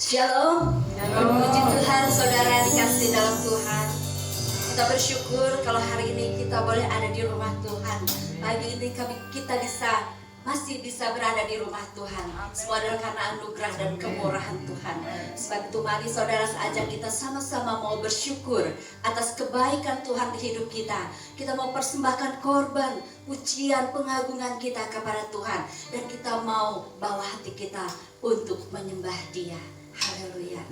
Shalom. Puji Tuhan, saudara dikasih dalam Tuhan. Kita bersyukur kalau hari ini kita boleh ada di rumah Tuhan. Pagi ini kita masih bisa berada di rumah Tuhan. Semua adalah karena anugerah dan kemurahan Tuhan. Sebab itu mari saudara seajak kita sama-sama mau bersyukur atas kebaikan Tuhan di hidup kita. Kita mau persembahkan korban, pujian, pengagungan kita kepada Tuhan. Dan kita mau bawa hati kita untuk menyembah Dia. Haleluya.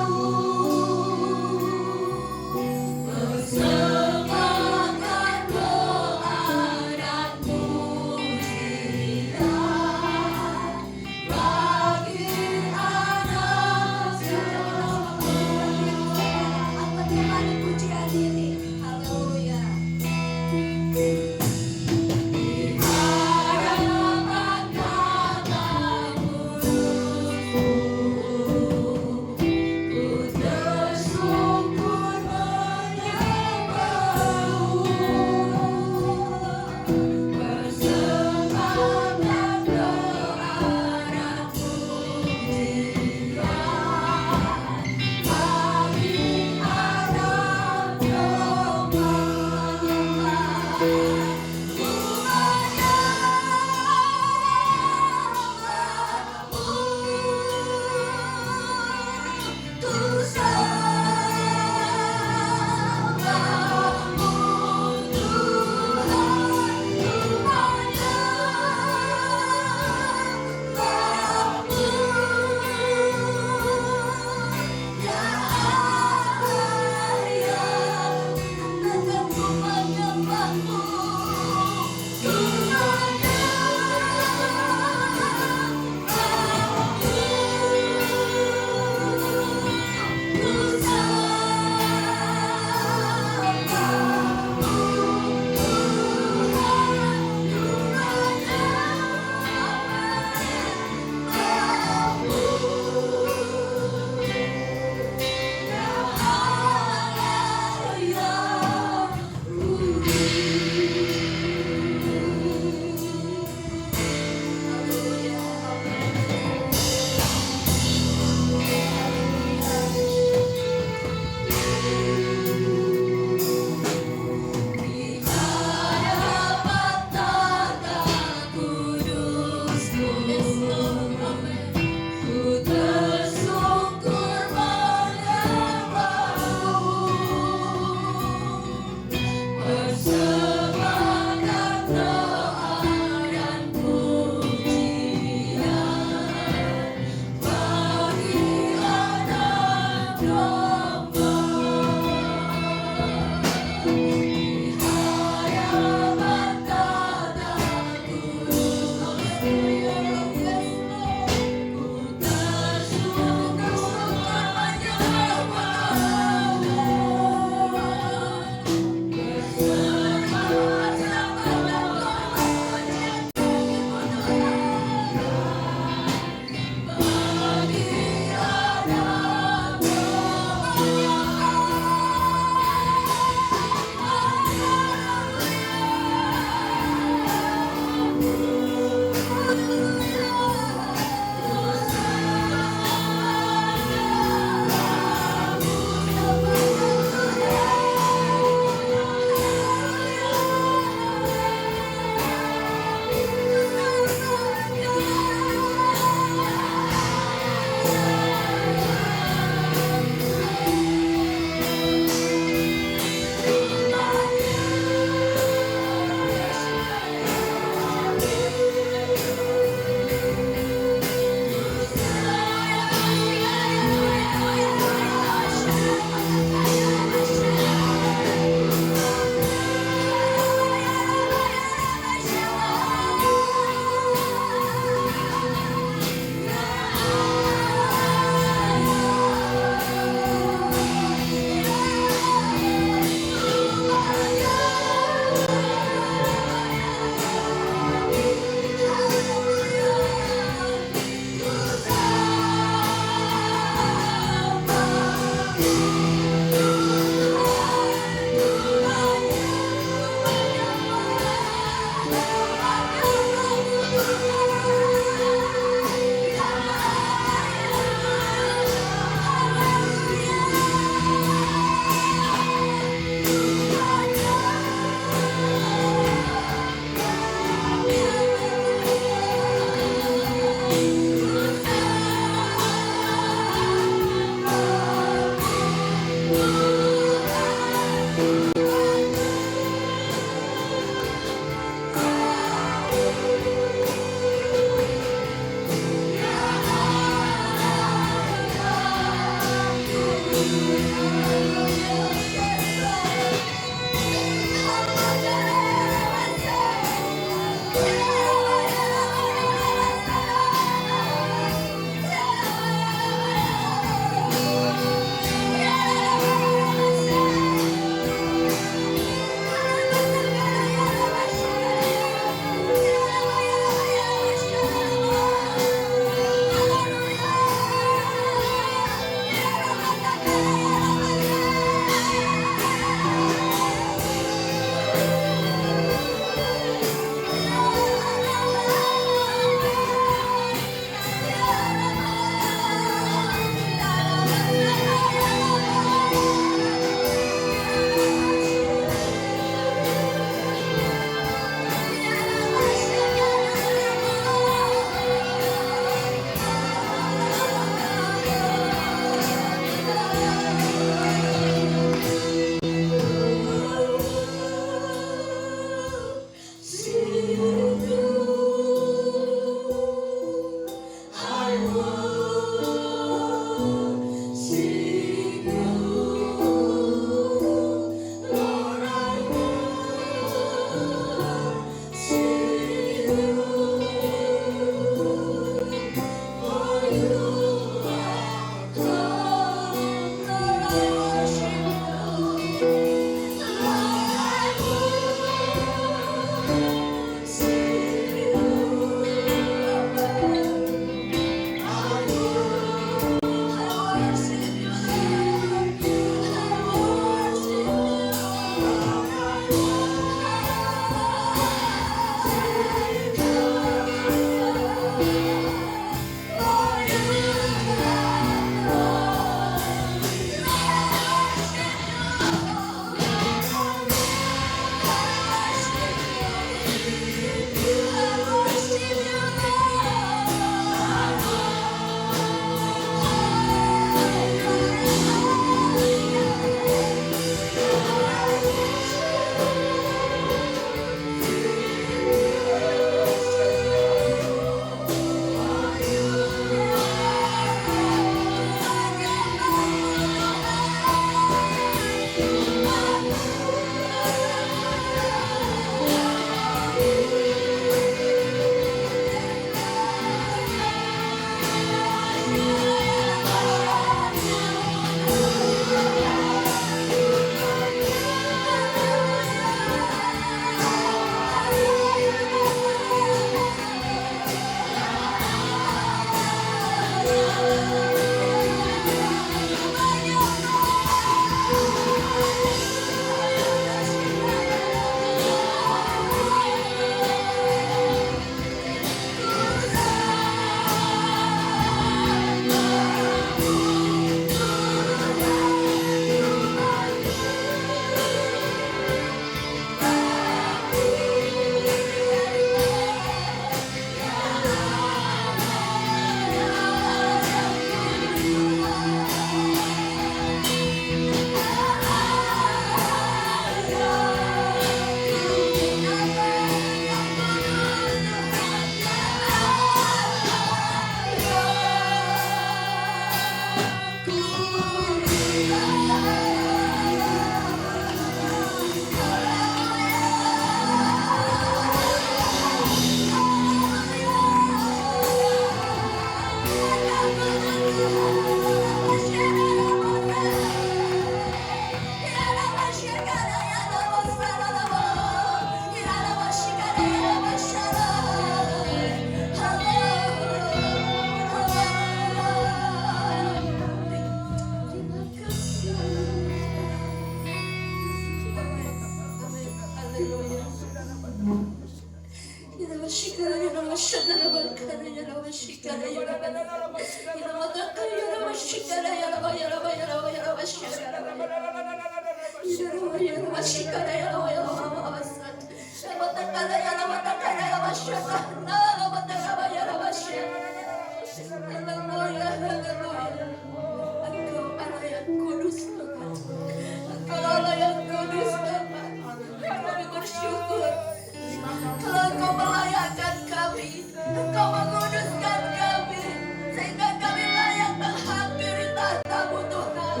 Engkau melayakkan kami, Engkau menguduskan kami, sehingga kami layak menghampiri tahta-Mu Tuhan.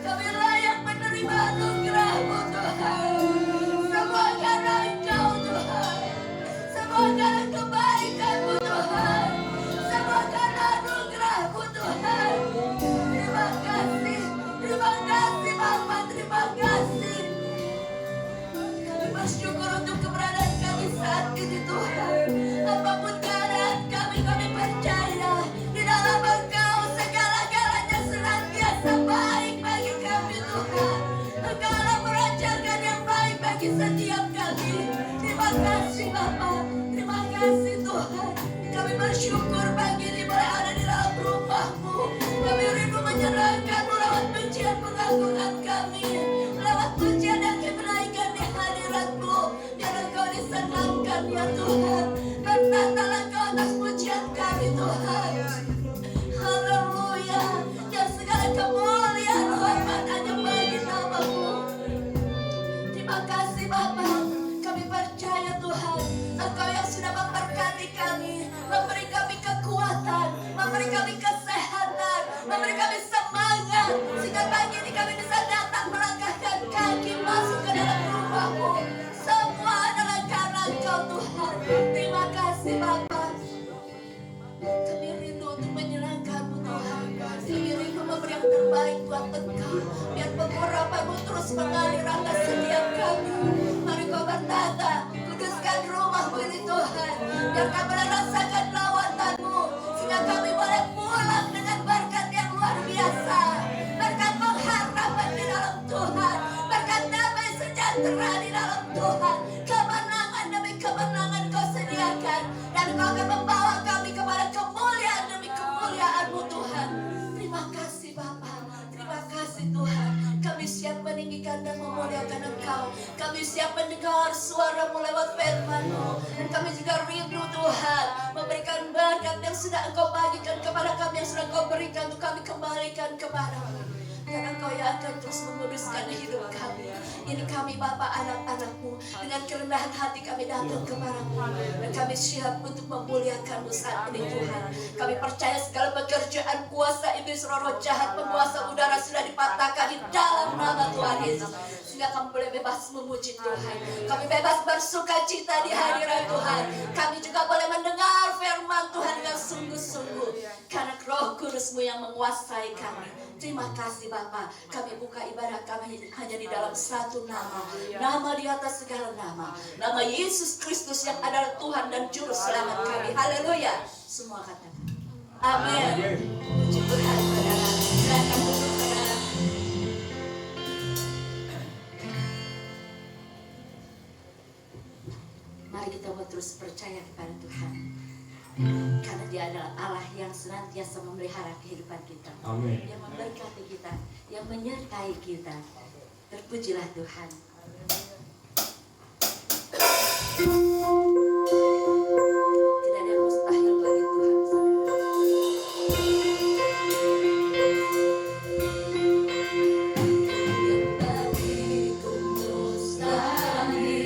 Kami layak menerima anugerah-Mu Tuhan. Semua karena Engkau Tuhan, semua karena kebaikan-Mu Tuhan, semua karena anugerah-Mu Tuhan. Terima kasih Bapa, terima kasih. Kami bersyukur untuk keberadaan kami saat ini Tuhan. Apapun keadaan kami percaya di dalam Engkau segala-galanya senantiasa baik bagi kami Tuhan. Engkau adalah merancangkan yang baik bagi setiap kami. Terima kasih Bapa, terima kasih Tuhan. Kami bersyukur pagi ini boleh ada di dalam rumah-Mu. Kami rindu menyerahkan-Mu lewat pujian pengagungan kami, lewat pujian dan kemenaikan di hadirat-Mu. Biar Engkau disenangkan ya Tuhan. Bertatalah Engkau atas pujian kami Tuhan. Haleluya. Biar segala kemuliaan hormat hanya bagi nama-Mu. Terima kasih Bapa. Kami percaya Tuhan, Engkau yang sudah memberkati kami, memberi kami kekuatan, memberi kami kesehatan, memberi kami semangat, sehingga pagi ini kami bisa datang melangkahkan kaki masuk ke dalam rumah-Mu. Semua adalah karena Engkau Tuhan. Terima kasih Bapa. Kami rindu untuk menyenangkan-Mu Tuhan. Kami rindu memberi yang terbaik buat Engkau. Biar pengurapan-Mu terus mengalir atas setiap kami. Mari Kau bertata, kuduskan rumah-Mu ini Tuhan. Biar kami boleh rasakan lawatan-Mu, sehingga kami boleh pulang dengan berkat yang luar biasa. Berkat pengharapan di dalam Tuhan, berkat damai sejahtera di dalam Tuhan. Kemenangan demi kemenangan Kau sediakan, dan Kau akan membawa kami kepada kemuliaan demi kemuliaan-Mu Tuhan. Terima kasih Bapa, terima kasih Tuhan. Kami siap meninggikan dan memuliakan Engkau. Kami siap mendengar suara-Mu lewat firman-Mu. Dan kami juga rindu Tuhan memberikan berkat yang sudah Engkau bagikan kepada kami, yang sudah Engkau berikan untuk kami kembalikan kepada-Mu. Karena Engkau yang akan terus menguduskan hidup kami. Ini kami Bapa, anak-anak-Mu, dengan kerendahan hati kami datang kepada-Mu. Dan kami siap untuk memuliakan-Mu saat ini Tuhan. Kami percaya segala pekerjaan kuasa iblis, roh jahat, penguasa udara sudah dipatahkan di dalam nama Tuhan Yesus. Sehingga kami boleh bebas memuji Tuhan. Kami bebas bersuka cita di hadirat Tuhan. Kami juga boleh mendengar firman Tuhan dengan sungguh-sungguh. Karena Roh Kudus-Mu yang menguasai kami. Terima kasih Bapa. Kami buka ibadah kami hanya di dalam satu nama. Nama di atas segala nama. Nama Yesus Kristus yang adalah Tuhan dan Juru Selamat kami. Haleluya. Semua katakan amin. Puji Tuhan saudara. Silakan duduk saudara. Mari kita buat terus percaya kepada Tuhan. Karena Dia adalah Allah yang senantiasa memelihara kehidupan kita. Amin. Yang memberkati kita, yang menyertai kita. Terpujilah Tuhan. Tidak ada yang mustahil bagi Tuhan, saudara. Yang bagiku mustahil,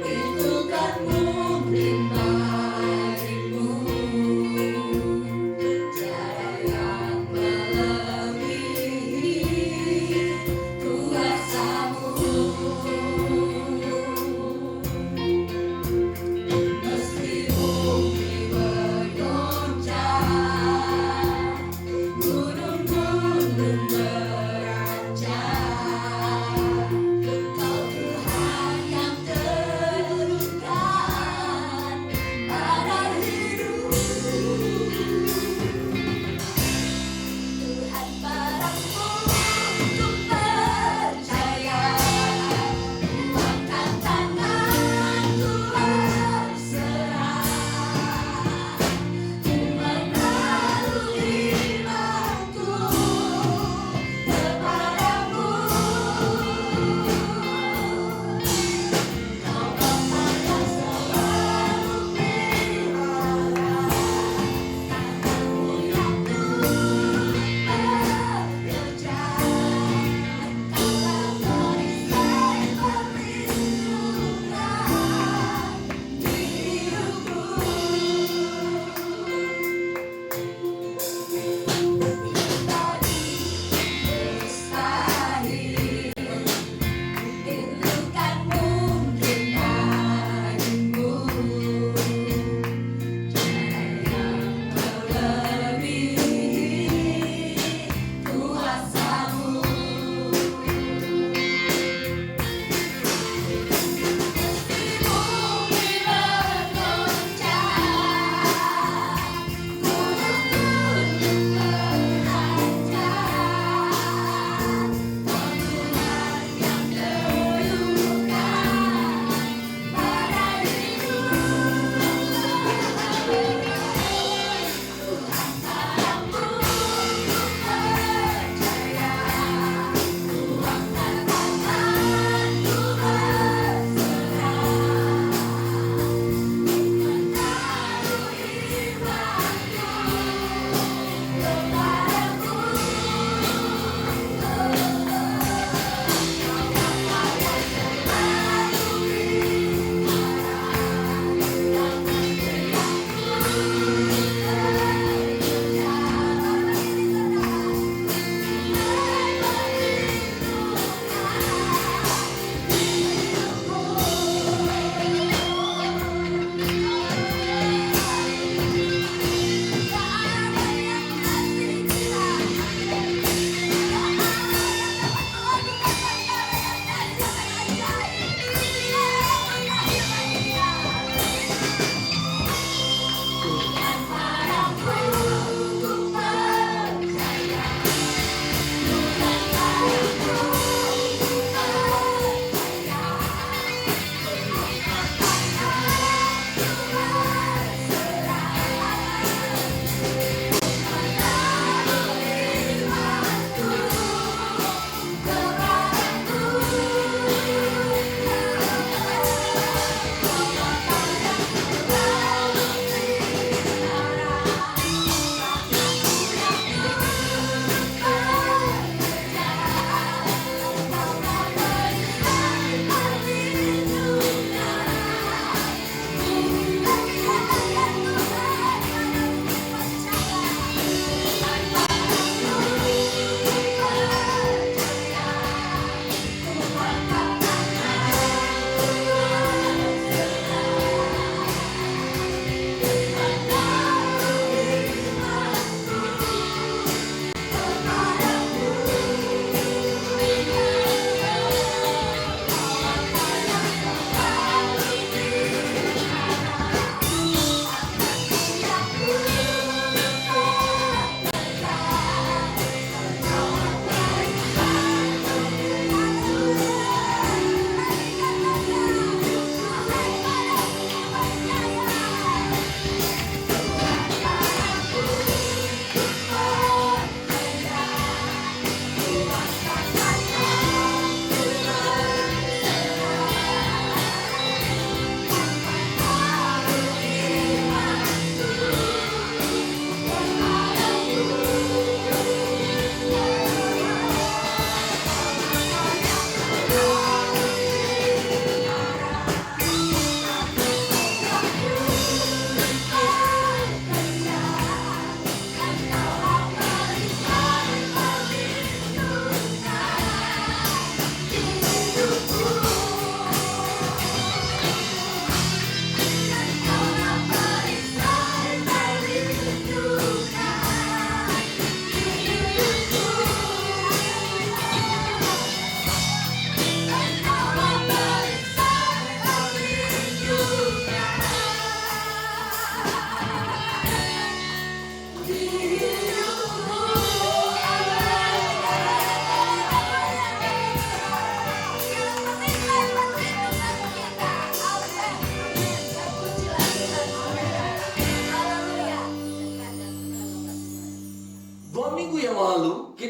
itu kan mungkin bagimu. Cara yang melebihi kuasamu.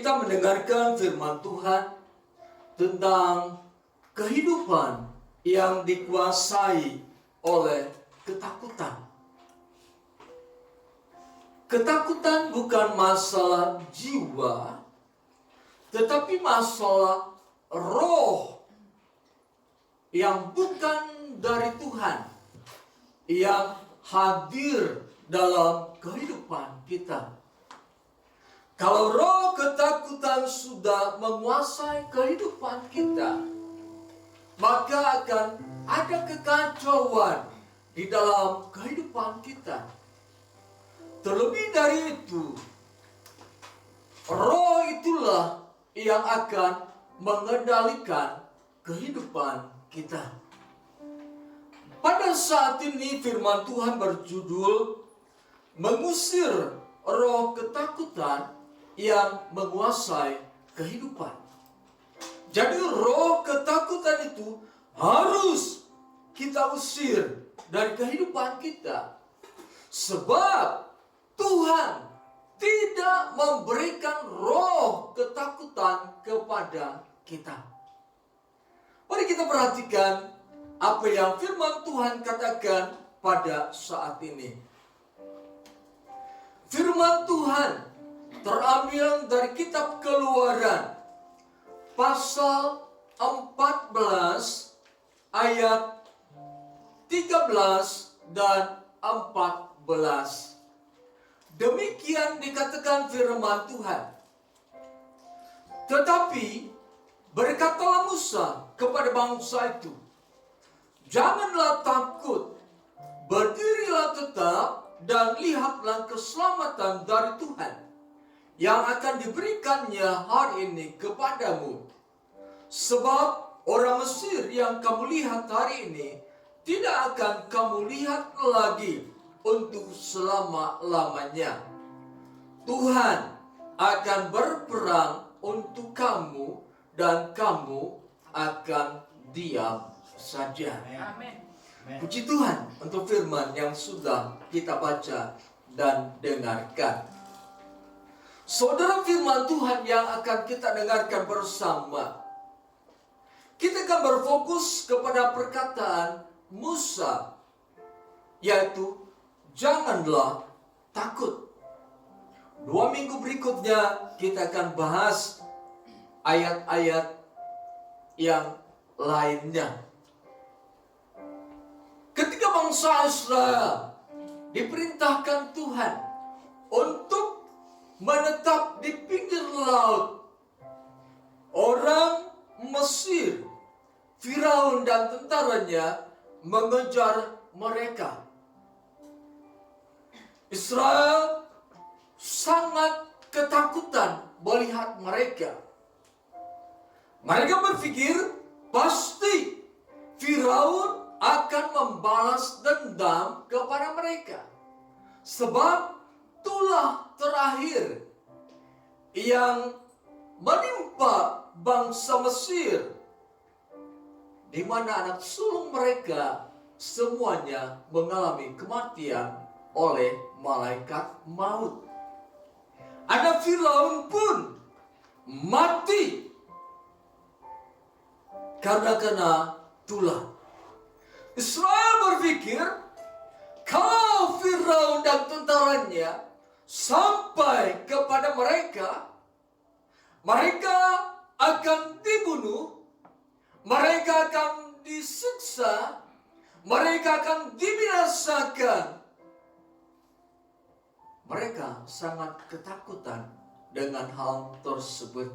kita mendengarkan firman Tuhan tentang kehidupan yang dikuasai oleh ketakutan. Ketakutan bukan masalah jiwa, tetapi masalah roh yang bukan dari Tuhan, yang hadir dalam kehidupan kita. Kalau roh ketakutan sudah menguasai kehidupan kita, maka akan ada kekacauan di dalam kehidupan kita. Terlebih dari itu, roh itulah yang akan mengendalikan kehidupan kita. Pada saat ini firman Tuhan berjudul mengusir roh ketakutan yang menguasai kehidupan. Jadi roh ketakutan itu harus kita usir dari kehidupan kita. Sebab Tuhan tidak memberikan roh ketakutan kepada kita. Mari kita perhatikan apa yang firman Tuhan katakan pada saat ini. Firman Tuhan terambil dari kitab Keluaran pasal 14 ayat 13 dan 14. Demikian dikatakan firman Tuhan. Tetapi berkatalah Musa kepada bangsa itu, janganlah takut, berdirilah tetap dan lihatlah keselamatan dari Tuhan yang akan diberikannya hari ini kepadamu. Sebab orang Mesir yang kamu lihat hari ini tidak akan kamu lihat lagi untuk selama-lamanya. Tuhan akan berperang untuk kamu dan kamu akan diam saja. Amin. Puji Tuhan untuk firman yang sudah kita baca dan dengarkan. Saudara, firman Tuhan yang akan kita dengarkan bersama, kita akan berfokus kepada perkataan Musa, yaitu janganlah takut. 2 minggu berikutnya kita akan bahas ayat-ayat yang lainnya. Ketika bangsa Israel diperintahkan Tuhan untuk menetap di pinggir laut, orang Mesir, Firaun dan tentaranya mengejar mereka. Israel sangat ketakutan melihat mereka. Mereka berpikir pasti Firaun akan membalas dendam kepada mereka. Sebab itulah terakhir yang menimpa bangsa Mesir, di mana anak sulung mereka semuanya mengalami kematian oleh malaikat maut. Ada Firaun pun mati karena kena tulah. Israel berpikir kalau Firaun dan tentaranya sampai kepada mereka, mereka akan dibunuh, mereka akan disiksa, mereka akan dibinasakan. Mereka sangat ketakutan dengan hal tersebut.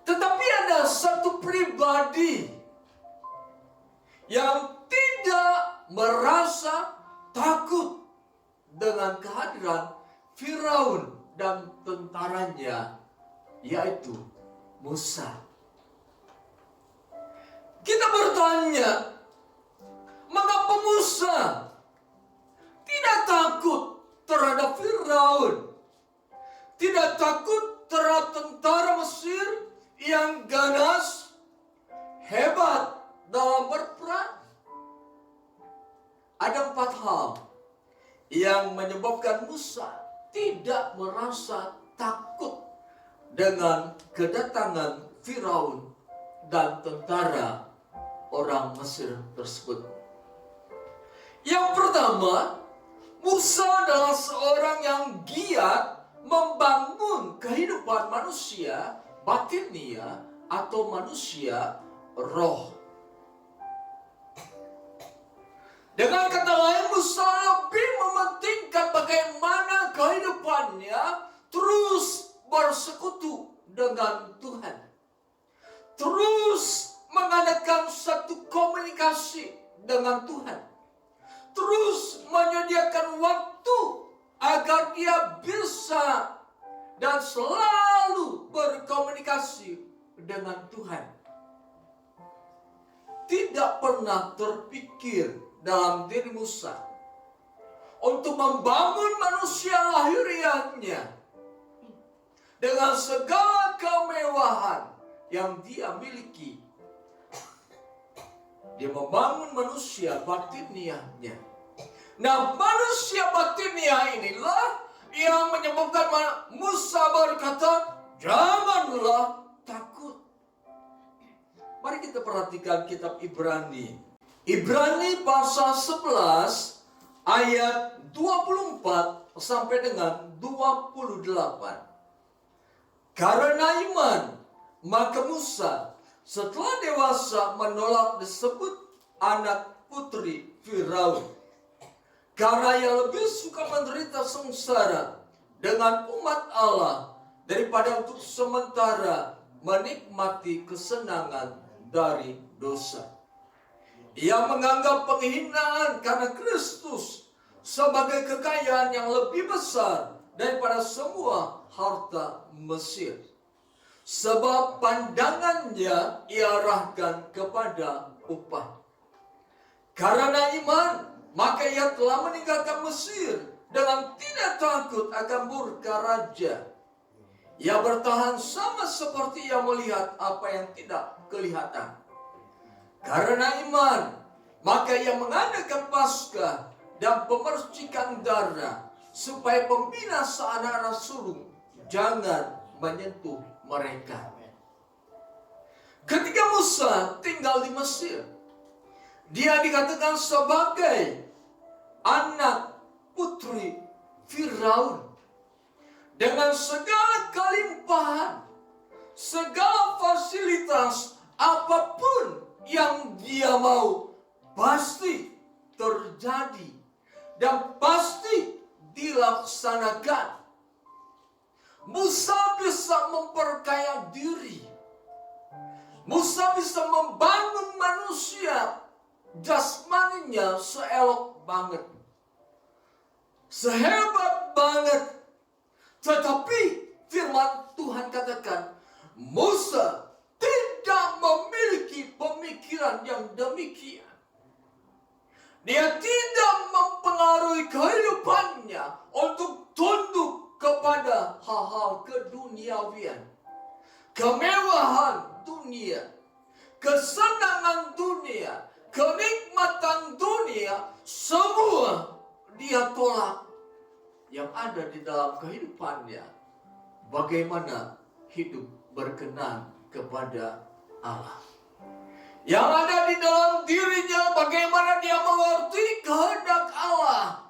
Tetapi ada satu pribadi yang tidak merasa takut dengan kehadiran Firaun dan tentaranya, yaitu Musa. Kita bertanya, mengapa Musa tidak takut terhadap Firaun, tidak takut terhadap tentara Mesir yang ganas, hebat dalam berperang? Ada 4 hal yang menyebabkan Musa tidak merasa takut dengan kedatangan Firaun dan tentara orang Mesir tersebut. Yang pertama, Musa adalah seorang yang giat membangun kehidupan manusia batinia atau manusia roh. Dengan kata lain, Musa lebih mementingkan bagaimana kehidupannya terus bersekutu dengan Tuhan. Terus mengadakan satu komunikasi dengan Tuhan. Terus menyediakan waktu agar dia bisa dan selalu berkomunikasi dengan Tuhan. Tidak pernah terpikir dalam diri Musa untuk membangun manusia lahiriahnya dengan segala kemewahan yang dia miliki. Dia membangun manusia batiniahnya. Nah, manusia batiniah inilah yang menyebabkan Musa berkata, janganlah takut. Mari kita perhatikan kitab Ibrani. Ibrani pasal 11 ayat 24 sampai dengan 28. Karena iman, maka Musa setelah dewasa menolak disebut anak putri Firaun. Karena ia lebih suka menderita sengsara dengan umat Allah daripada untuk sementara menikmati kesenangan dari dosa. Ia menganggap penghinaan karena Kristus sebagai kekayaan yang lebih besar daripada semua harta Mesir. Sebab pandangannya ia arahkan kepada upah. Karena iman, maka ia telah meninggalkan Mesir dengan tidak takut akan murka raja. Ia bertahan sama seperti ia melihat apa yang tidak kelihatan. Karena iman, maka ia mengadakan Paskah dan pemercikan darah, supaya pembinasaan anak sulung jangan menyentuh mereka. Ketika Musa tinggal di Mesir, dia dikatakan sebagai anak putri Firaun. Dengan segala kelimpahan, segala fasilitas, apapun yang dia mau pasti terjadi dan pasti dilaksanakan. Musa bisa memperkaya diri. Musa bisa membangun manusia jasmaninya seelok banget, sehebat banget. Tetapi firman Tuhan katakan, Musa tidak memiliki pemikiran yang demikian. Dia tidak mempengaruhi kehidupannya untuk tunduk kepada hal-hal keduniawian, kemewahan dunia, kesenangan dunia, kenikmatan dunia, semua dia tolak. Yang ada di dalam kehidupannya, bagaimana hidup berkenan kepada Allah. Yang ada di dalam dirinya, bagaimana dia mengerti kehendak Allah.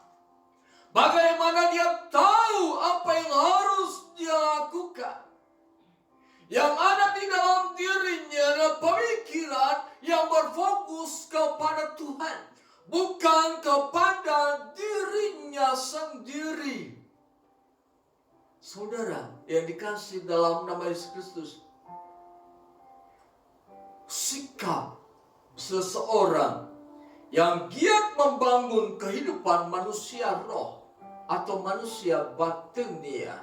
Bagaimana dia tahu apa yang harus dia lakukan. Yang ada di dalam dirinya adalah pemikiran yang berfokus kepada Tuhan, bukan kepada dirinya sendiri. Saudara yang dikasih dalam nama Yesus Kristus, sikap seseorang yang giat membangun kehidupan manusia roh atau manusia batinia,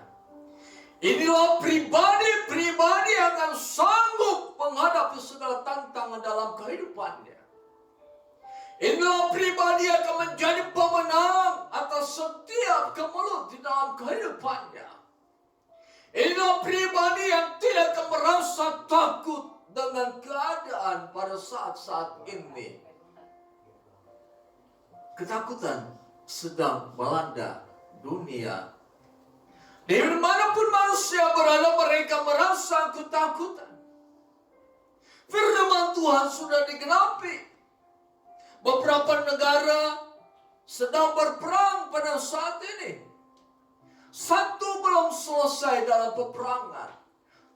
inilah pribadi-pribadi yang akan sanggup menghadapi segala tantangan dalam kehidupannya. Inilah pribadi yang akan menjadi pemenang atas setiap kemelut di dalam kehidupannya. Inilah pribadi yang tidak akan merasa takut dengan keadaan pada saat-saat ini. Ketakutan sedang melanda dunia. Di manapun manusia berada, mereka merasa ketakutan. Firman Tuhan sudah digenapi. Beberapa negara sedang berperang pada saat ini. Satu belum selesai dalam peperangan.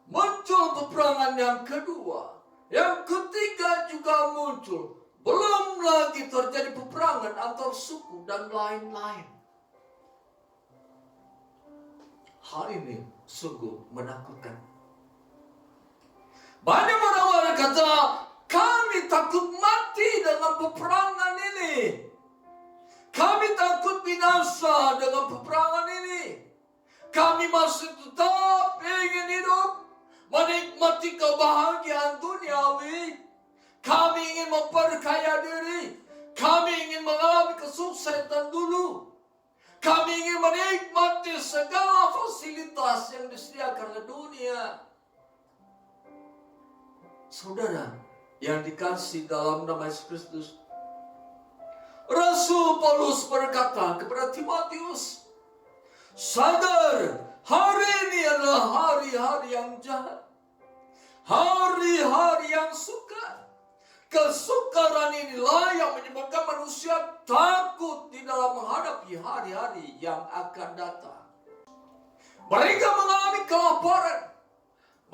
Muncul peperangan yang kedua. Yang ketiga juga muncul. Belum lagi terjadi peperangan antar suku dan lain-lain. Hal ini sungguh menakutkan. Banyak orang-orang kata, kami takut mati dengan peperangan ini. Kami takut binasa dengan peperangan ini. Kami masih tetap ingin hidup, menikmati kebahagiaan duniawi. Kami ingin memperkaya diri. Kami ingin mengalami kesuksesan dulu. Kami ingin menikmati segala fasilitas yang disediakan oleh dunia. Saudara yang dikasih dalam nama Yesus Kristus, Rasul Paulus berkata kepada Timotius, sadar, hari ini adalah hari-hari yang jahat. Hari-hari yang sukar. Kesukaran inilah yang menyebabkan manusia takut di dalam menghadapi hari-hari yang akan datang. Mereka mengalami kelaparan.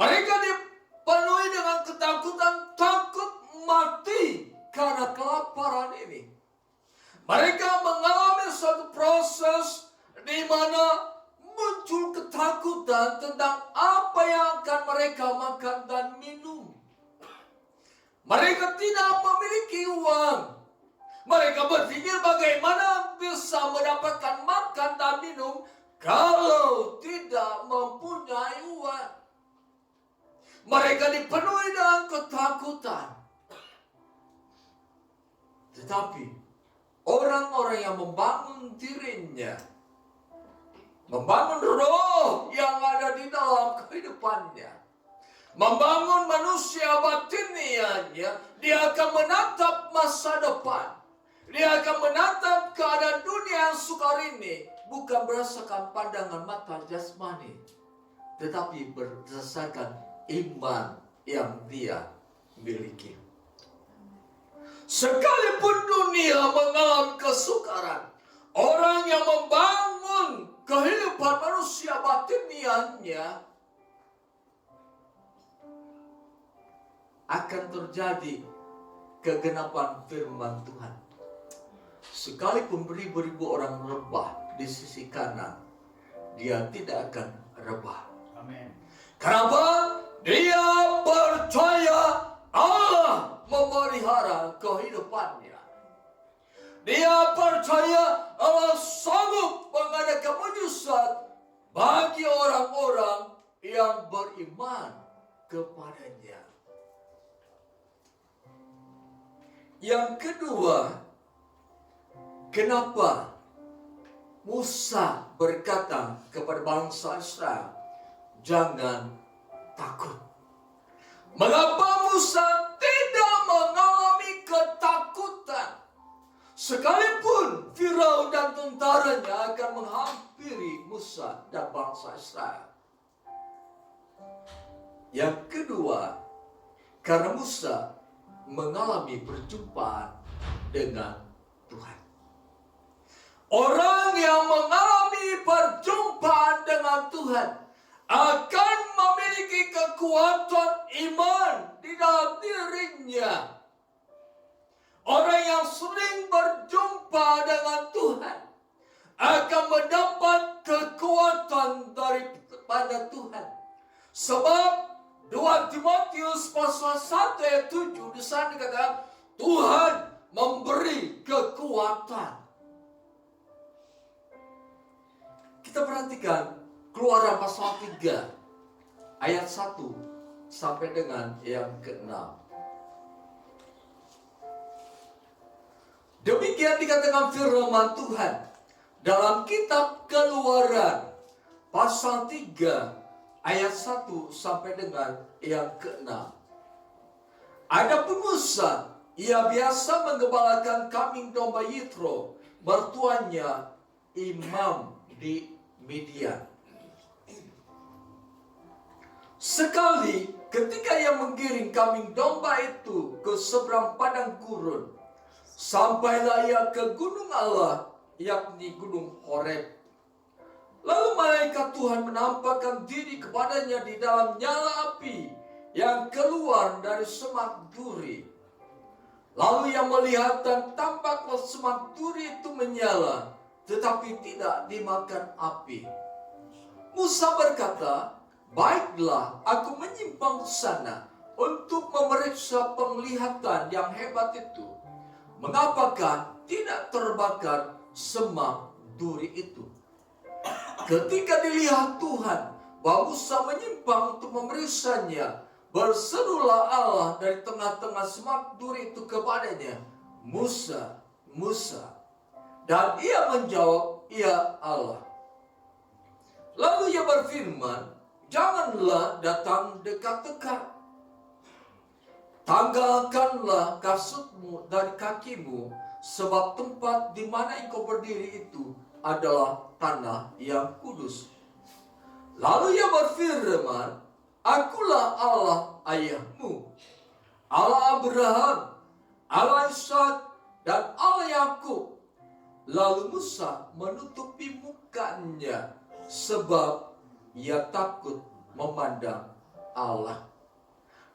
Mereka dipenuhi dengan ketakutan, takut mati karena kelaparan ini. Mereka mengalami suatu proses di mana muncul ketakutan tentang apa yang akan mereka makan dan minum. Mereka tidak memiliki uang. Mereka berpikir bagaimana bisa mendapatkan makan dan minum kalau tidak mempunyai uang. Mereka dipenuhi dengan ketakutan. Tetapi orang-orang yang membangun dirinya, membangun roh yang ada di dalam kehidupannya, membangun manusia batiniannya, dia akan menatap masa depan. Dia akan menatap keadaan dunia yang sukar ini bukan berdasarkan pandangan mata jasmani, tetapi berdasarkan iman yang dia miliki. Sekalipun dunia mengalami kesukaran, orang yang membangun kehidupan manusia batiniannya akan terjadi kegenapan firman Tuhan. Sekalipun beribu-ribu orang rebah di sisi kanan, dia tidak akan rebah. Amin. Kenapa? Dia percaya Allah memelihara kehidupannya. Dia percaya Allah sanggup mengadakan mujizat bagi orang-orang yang beriman kepadanya. Yang kedua, kenapa Musa berkata kepada bangsa Israel, jangan takut. Mengapa Musa tidak mengalami ketakutan? Sekalipun Firaun dan tentaranya akan menghampiri Musa dan bangsa Israel. Yang kedua, karena Musa mengalami perjumpaan dengan Tuhan. Orang yang mengalami perjumpaan dengan Tuhan akan memiliki kekuatan iman di dalam dirinya. Orang yang sering berjumpa dengan Tuhan akan mendapat kekuatan daripada Tuhan. Sebab 2 Timotius pasal 1 ayat 7 di sana dikatakan Tuhan memberi kekuatan. Kita perhatikan Keluaran pasal 3 ayat 1 sampai dengan yang ke-6. Demikian dikatakan firman Tuhan dalam kitab Keluaran pasal 3 ayat 1 sampai dengan yang ke-6. Adapun Musa, ia biasa menggembalakan kambing domba Yitro, mertuanya imam di Midian. Sekali ketika ia menggiring kambing domba itu ke seberang padang gurun, sampailah ia ke gunung Allah, yakni gunung Horeb. Lalu malaikat Tuhan menampakkan diri kepadanya di dalam nyala api yang keluar dari semak duri. Lalu ia melihat dan tampaklah semak duri itu menyala, tetapi tidak dimakan api. Musa berkata, "Baiklah, aku menyimpang ke sana untuk memeriksa penglihatan yang hebat itu. Mengapakah tidak terbakar semak duri itu?" Ketika dilihat Tuhan bahwa Musa menyimpang untuk memeriksanya, berserulah Allah dari tengah-tengah semak duri itu kepadanya, "Musa, Musa." Dan ia menjawab, "Ya Allah." Lalu ia berfirman, "Janganlah datang dekat-dekat. Tanggalkanlah kasutmu dari kakimu, sebab tempat di mana engkau berdiri itu adalah tanah yang kudus." Lalu ia berfirman, "Akulah Allah ayahmu, Allah Abraham, Allah Ishak, dan Allah Yakub." Lalu Musa menutupi mukanya sebab ia takut memandang Allah.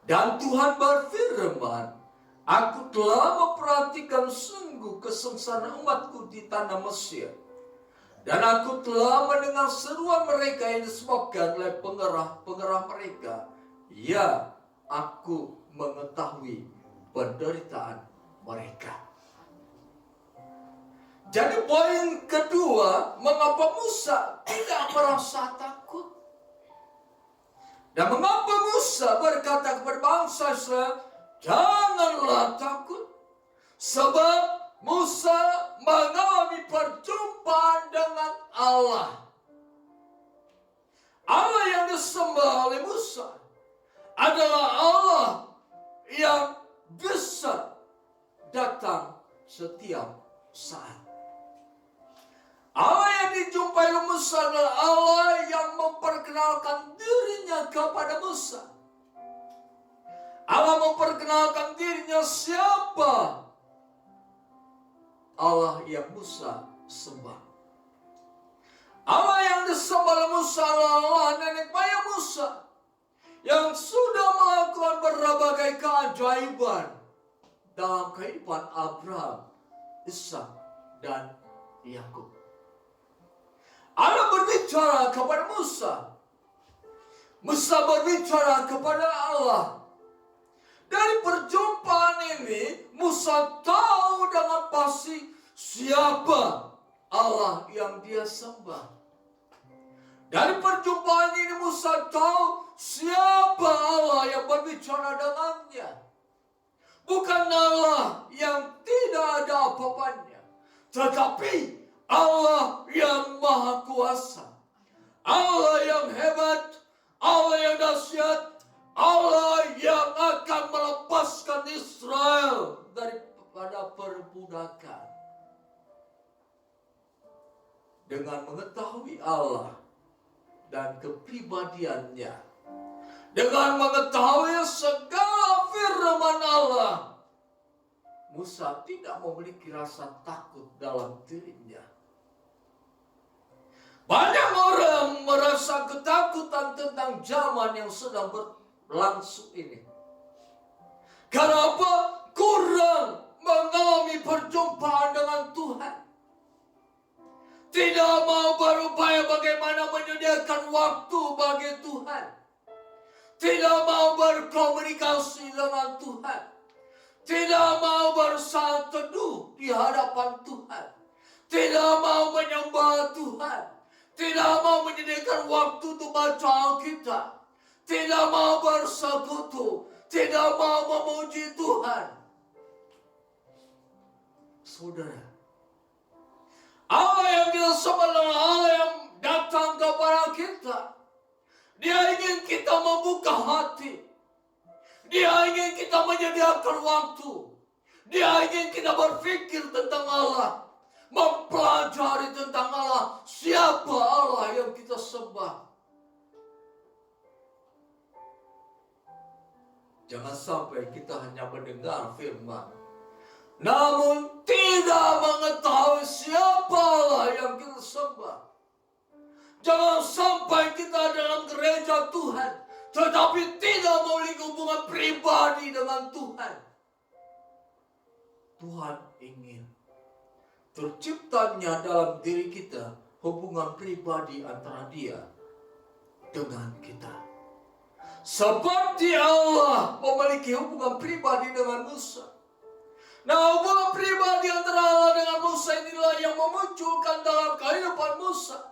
Dan Tuhan berfirman, "Aku telah memperhatikan sungguh kesengsaraan umatku di tanah Mesir. Dan aku telah mendengar seruan mereka yang disebabkan oleh pengerah-pengerah mereka. Ya, aku mengetahui penderitaan mereka." Jadi poin kedua, mengapa Musa tidak merasa takut? Dan mengapa Musa berkata kepada bangsa Israel, "Janganlah takut." Sebab Musa mengalami perjumpaan dengan Allah. Allah yang disembah oleh Musa adalah Allah yang bisa datang setiap saat. Allah yang dijumpai oleh Musa adalah Allah yang memperkenalkan dirinya kepada Musa. Allah memperkenalkan dirinya siapa Allah yang Musa sembah. Allah yang disembah oleh Musa adalah Allah nenek moyang Musa yang sudah melakukan berbagai keajaiban dalam kehidupan Abraham, Ishak, dan Yakub. Allah berbicara kepada Musa. Musa berbicara kepada Allah. Dari perjumpaan ini, Musa tahu dengan pasti siapa Allah yang dia sembah. Dari perjumpaan ini, Musa tahu siapa Allah yang berbicara dengannya. Bukan Allah yang tidak ada apa-apanya, tetapi Allah yang maha kuasa, Allah yang hebat, Allah yang dahsyat, Allah yang akan melepaskan Israel daripada perbudakan. Dengan mengetahui Allah dan kepribadiannya, dengan mengetahui segala firman Allah, Musa tidak memiliki rasa takut dalam dirinya. Banyak orang merasa ketakutan tentang zaman yang sedang berlangsung ini. Karena apa? Kurang mengalami perjumpaan dengan Tuhan. Tidak mau berupaya bagaimana menyediakan waktu bagi Tuhan. Tidak mau berkomunikasi dengan Tuhan. Tidak mau bersatu teduh di hadapan Tuhan. Tidak mau menyembah Tuhan. Tidak mau menyediakan waktu untuk baca Alkitab. Tidak mau bersekutu. Tidak mau memuji Tuhan. Saudara, Allah yang kita sembah adalah Allah yang datang kepada kita. Dia ingin kita membuka hati. Dia ingin kita menyediakan waktu. Dia ingin kita berpikir tentang Allah. Mempelajari tentang Allah. Siapa Allah yang kita sembah. Jangan sampai kita hanya mendengar firman, namun tidak mengetahui siapa yang kita sembah. Jangan sampai kita dalam gereja Tuhan, tetapi tidak memiliki hubungan pribadi dengan Tuhan. Tuhan ingin terciptanya dalam diri kita hubungan pribadi antara Dia dengan kita. Seperti Allah memiliki hubungan pribadi dengan Musa. Nah, hubungan pribadi antara Allah dengan Musa inilah yang memunculkan dalam kehidupan Musa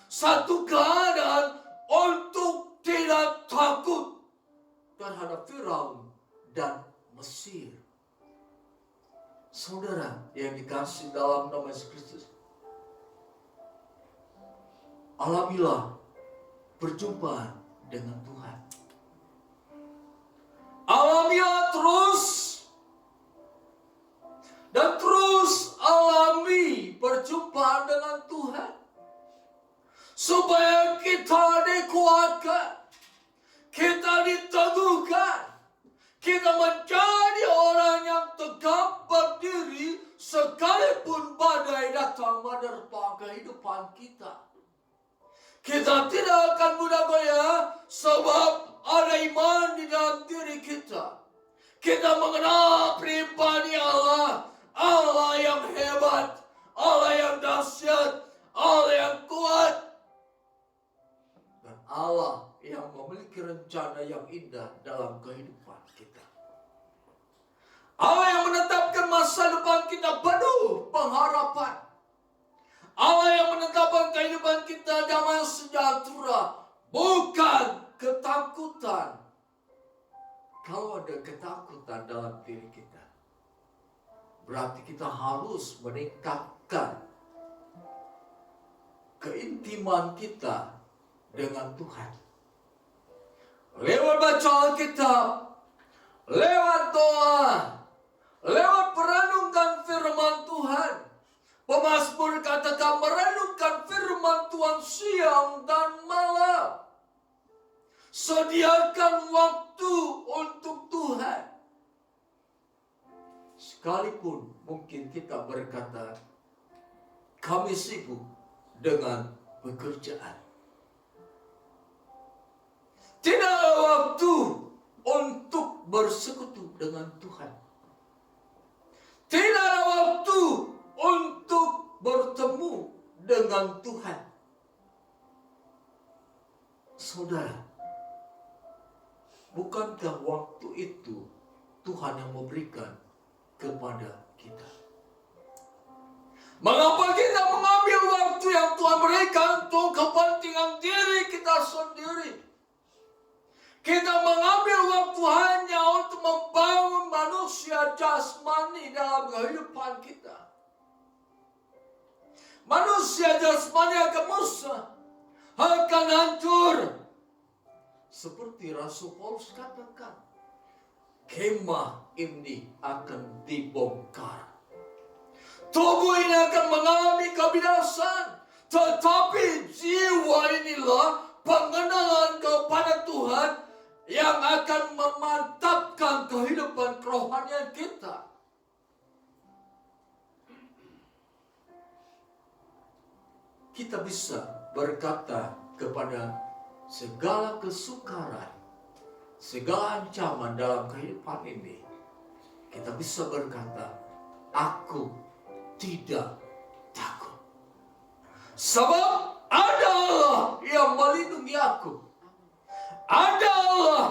satu keadaan untuk tidak takut terhadap Firaun dan Mesir. Saudara yang dikasihi dalam nama Yesus Kristus, alamilah perjumpaan dengan Tuhan. Alamilah terus dan terus alami perjumpaan dengan Tuhan, supaya kita dikuatkan, kita diteguhkan, kita menjadi orang yang tegak berdiri sekalipun badai datang menerpa kehidupan kita. Kita tidak akan mudah goyah sebab ada iman di dalam diri kita. Kita mengenal pribadi Allah, Allah yang hebat, Allah yang dahsyat, Allah yang kuat, dan Allah yang memiliki rencana yang indah dalam kehidupan kita. Allah yang menetapkan masa depan kita penuh pengharapan. Allah yang menetapkan kehidupan kita damai sejahtera, bukan ketakutan. Kalau ada ketakutan dalam diri kita, berarti kita harus meningkatkan keintiman kita dengan Tuhan. Lewat baca Alkitab, lewat doa, lewat merenungkan firman Tuhan. Pemazmur katakan merenungkan firman Tuhan siang dan malam. Sediakan waktu untuk Tuhan. Sekalipun mungkin kita berkata, kami sibuk dengan pekerjaan. Tidak ada waktu untuk bersekutu dengan Tuhan. Tidak ada waktu untuk bertemu dengan Tuhan. Saudara, bukankah waktu itu Tuhan yang memberikan kepada kita? Mengapa kita mengambil waktu yang Tuhan berikan untuk kepentingan diri kita sendiri? Kita mengambil waktu hanya untuk membangun manusia jasmani dalam kehidupan kita. Manusia jasmani akan musnah, akan hancur. Seperti Rasul Paulus katakan, kemah ini akan dibongkar. Tubuh ini akan mengalami kebinasan, tetapi jiwa inilah pengenalan kepada Tuhan yang akan memantapkan kehidupan kerohanian kita. Kita bisa berkata kepada segala kesukaran, segala ancaman dalam kehidupan ini, kita bisa berkata, aku tidak takut. Sebab ada Allah yang melindungi aku. Ada Allah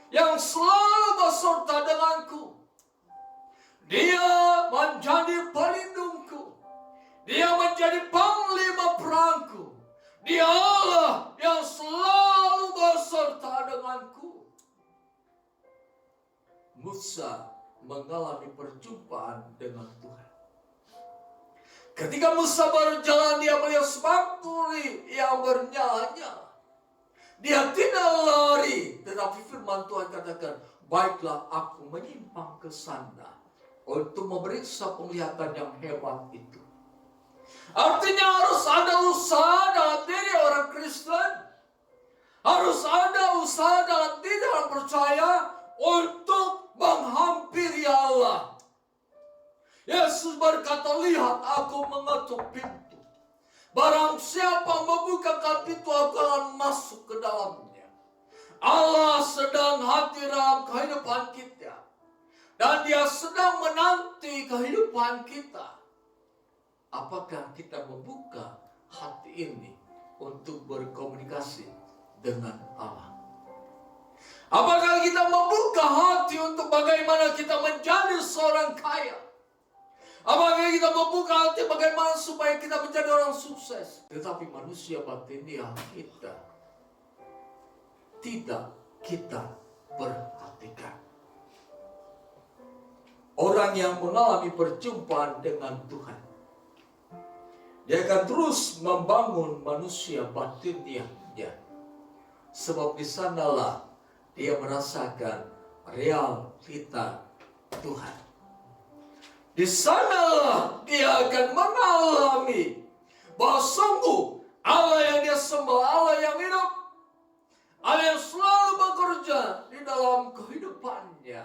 yang selalu beserta denganku. Dia menjadi pelindungku. Dia menjadi panglima perangku. Dia Allah yang selalu beserta denganku. Musa mengalami perjumpaan dengan Tuhan. Ketika Musa berjalan, dia melihat semak turi yang bernyala-nyala. Dia tidak lari, tetapi firman Tuhan katakan, baiklah aku menyimpang ke sana untuk memeriksa penglihatan yang hebat itu. Artinya harus ada usaha dalam diri orang Kristen. Harus ada usaha dalam diri orang percaya untuk menghampiri Allah. Yesus berkata, lihat aku mengetuk pintu. Barang siapa membukakan pintu, aku akan masuk ke dalamnya. Allah sedang hadir dalam kehidupan kita. Dan Dia sedang menanti kehidupan kita. Apakah kita membuka hati ini untuk berkomunikasi dengan Allah? Apakah kita membuka hati untuk bagaimana kita menjadi seorang kaya? Apakah kita membuka hati bagaimana supaya kita menjadi orang sukses? Tetapi manusia batiniah kita tidak kita perhatikan. Orang yang mengalami perjumpaan dengan Tuhan, dia akan terus membangun manusia batiniahnya. Sebab di sanalah dia merasakan realita Tuhan. Di sanalah dia akan mengalami bahwa sungguh Allah yang dia sembah, Allah yang hidup, Allah yang selalu bekerja di dalam kehidupannya.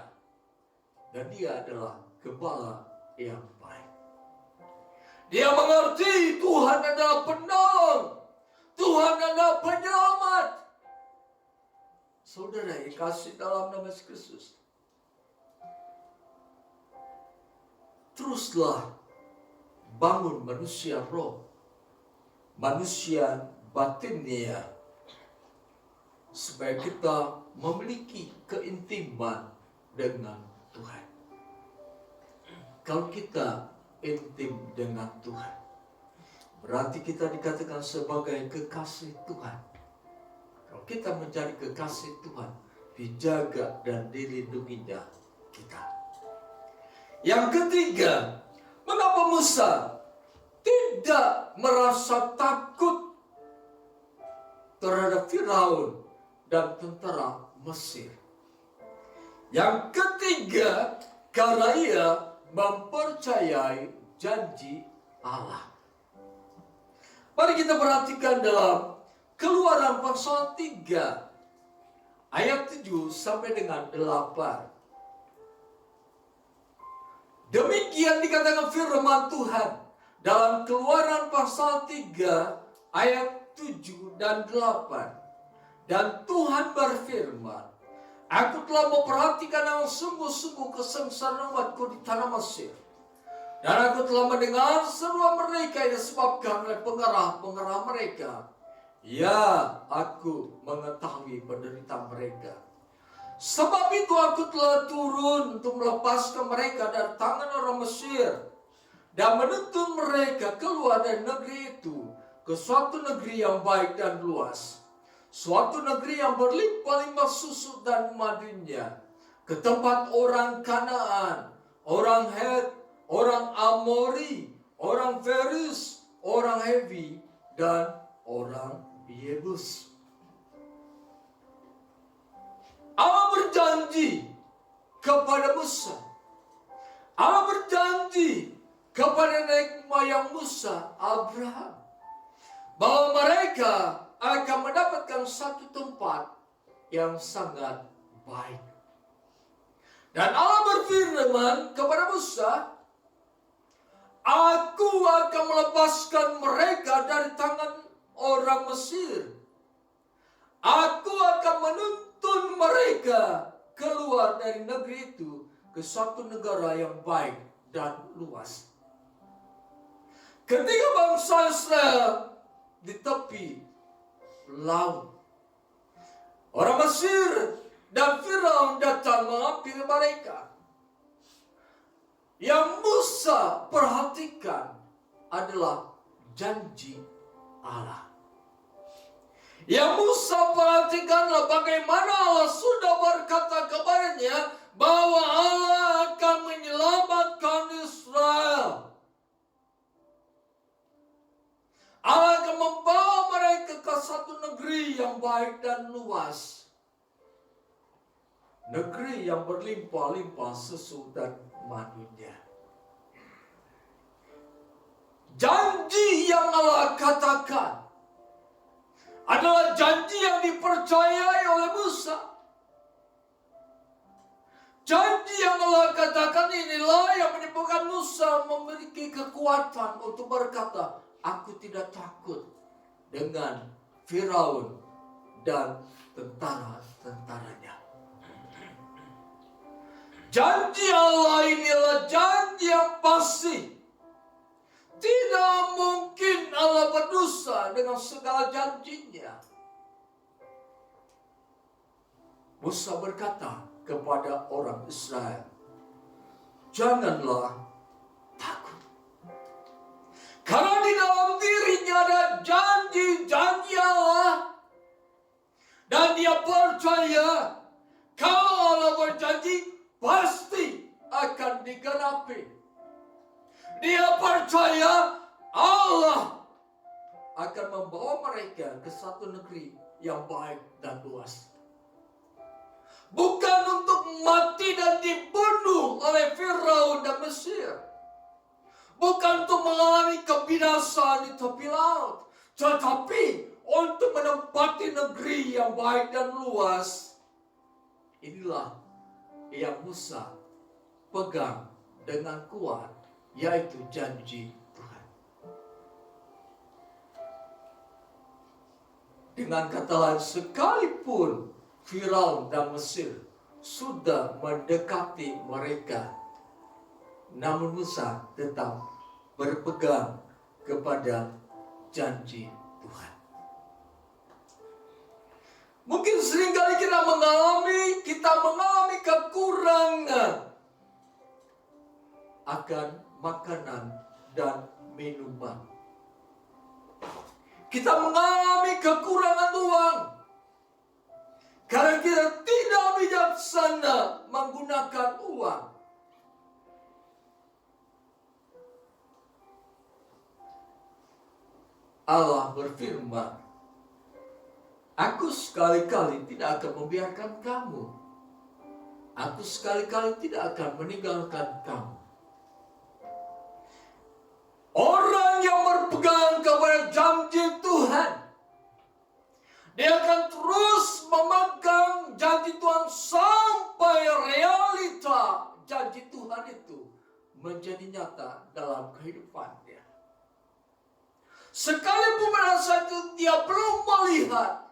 Dan dia adalah gembala yang baik. Dia mengerti Tuhan adalah penolong, Tuhan adalah penyelamat. Saudara yang kasih dalam nama Yesus Kristus, teruslah bangun manusia roh, manusia batinnya, supaya kita memiliki keintiman dengan Tuhan. Kalau kita intim dengan Tuhan, berarti kita dikatakan sebagai kekasih Tuhan. Kalau kita mencari kekasih Tuhan, dijaga dan dilindunginya kita. Yang ketiga, mengapa Musa tidak merasa takut terhadap Firaun dan tentara Mesir? Yang ketiga, karena ia mempercayai janji Allah. Mari kita perhatikan dalam Keluaran pasal 3 ayat 7 sampai dengan 8. Demikian dikatakan firman Tuhan dalam Keluaran pasal 3 ayat 7 dan 8. Dan Tuhan berfirman, aku telah memperhatikan dengan sungguh-sungguh kesengsaraan umatku di tanah Mesir. Dan aku telah mendengar seruan mereka yang disebabkan oleh pengarah-pengarah mereka. Ya, aku mengetahui penderitaan mereka. Sebab itu aku telah turun untuk melepaskan mereka dari tangan orang Mesir dan menuntun mereka keluar dari negeri itu ke suatu negeri yang baik dan luas, suatu negeri yang berlimpah-limpah susu dan madunya, ke tempat orang Kanaan, orang Het, orang Amori, orang Feris, orang Hevi, dan orang Yebus. Allah berjanji kepada Musa, Allah berjanji kepada nenek moyang Musa, Abraham, bahwa mereka akan mendapatkan satu tempat yang sangat baik. Dan Allah berfirman kepada Musa, aku akan melepaskan mereka dari tangan orang Mesir. Aku akan menuntun mereka keluar dari negeri itu ke suatu negara yang baik dan luas. Ketika bangsa Israel di tepi laut, orang Mesir dan Firaun datang menghampiri mereka. Yang Musa perhatikan adalah janji Allah. Yang Musa perhatikanlah bagaimana Allah sudah berkata kepadanya bahwa Allah akan menyelamatkan Israel. Allah akan membawa mereka ke satu negeri yang baik dan luas. Negeri yang berlimpah-limpah susu dan madunya. Janji yang Allah katakan adalah janji yang dipercayai oleh Musa. Janji yang Allah katakan inilah yang menyebabkan Musa memiliki kekuatan untuk berkata, aku tidak takut dengan Firaun dan tentara-tentaranya. Janji Allah inilah janji yang pasti. Tidak mungkin Allah berdosa dengan segala janjinya. Musa berkata kepada orang Israel, janganlah takut. Karena di dalam dirinya ada janji-janji Allah. Dan dia percaya kalau Allah berjanji pasti akan digenapi. Dia percaya Allah akan membawa mereka ke satu negeri yang baik dan luas. Bukan untuk mati dan dibunuh oleh Firaun dan Mesir. Bukan untuk mengalami kebinasaan di tepi laut. Tetapi untuk menempati negeri yang baik dan luas. Inilah yang Musa pegang dengan kuat, yaitu janji Tuhan. Dengan kata lain, sekalipun Firaun dan Mesir sudah mendekati mereka, namun Musa tetap berpegang kepada janji Tuhan. Mungkin seringkali kita mengalami kekurangan akan makanan dan minuman. Kita mengalami kekurangan uang karena kita tidak bijaksana menggunakan uang. Allah berfirman, aku sekali-kali tidak akan membiarkan kamu. Aku sekali-kali tidak akan meninggalkan kamu. Orang yang berpegang kepada janji Tuhan, dia akan terus memegang janji Tuhan sampai realita janji Tuhan itu menjadi nyata dalam kehidupannya. Sekalipun pada saat itu dia belum melihat,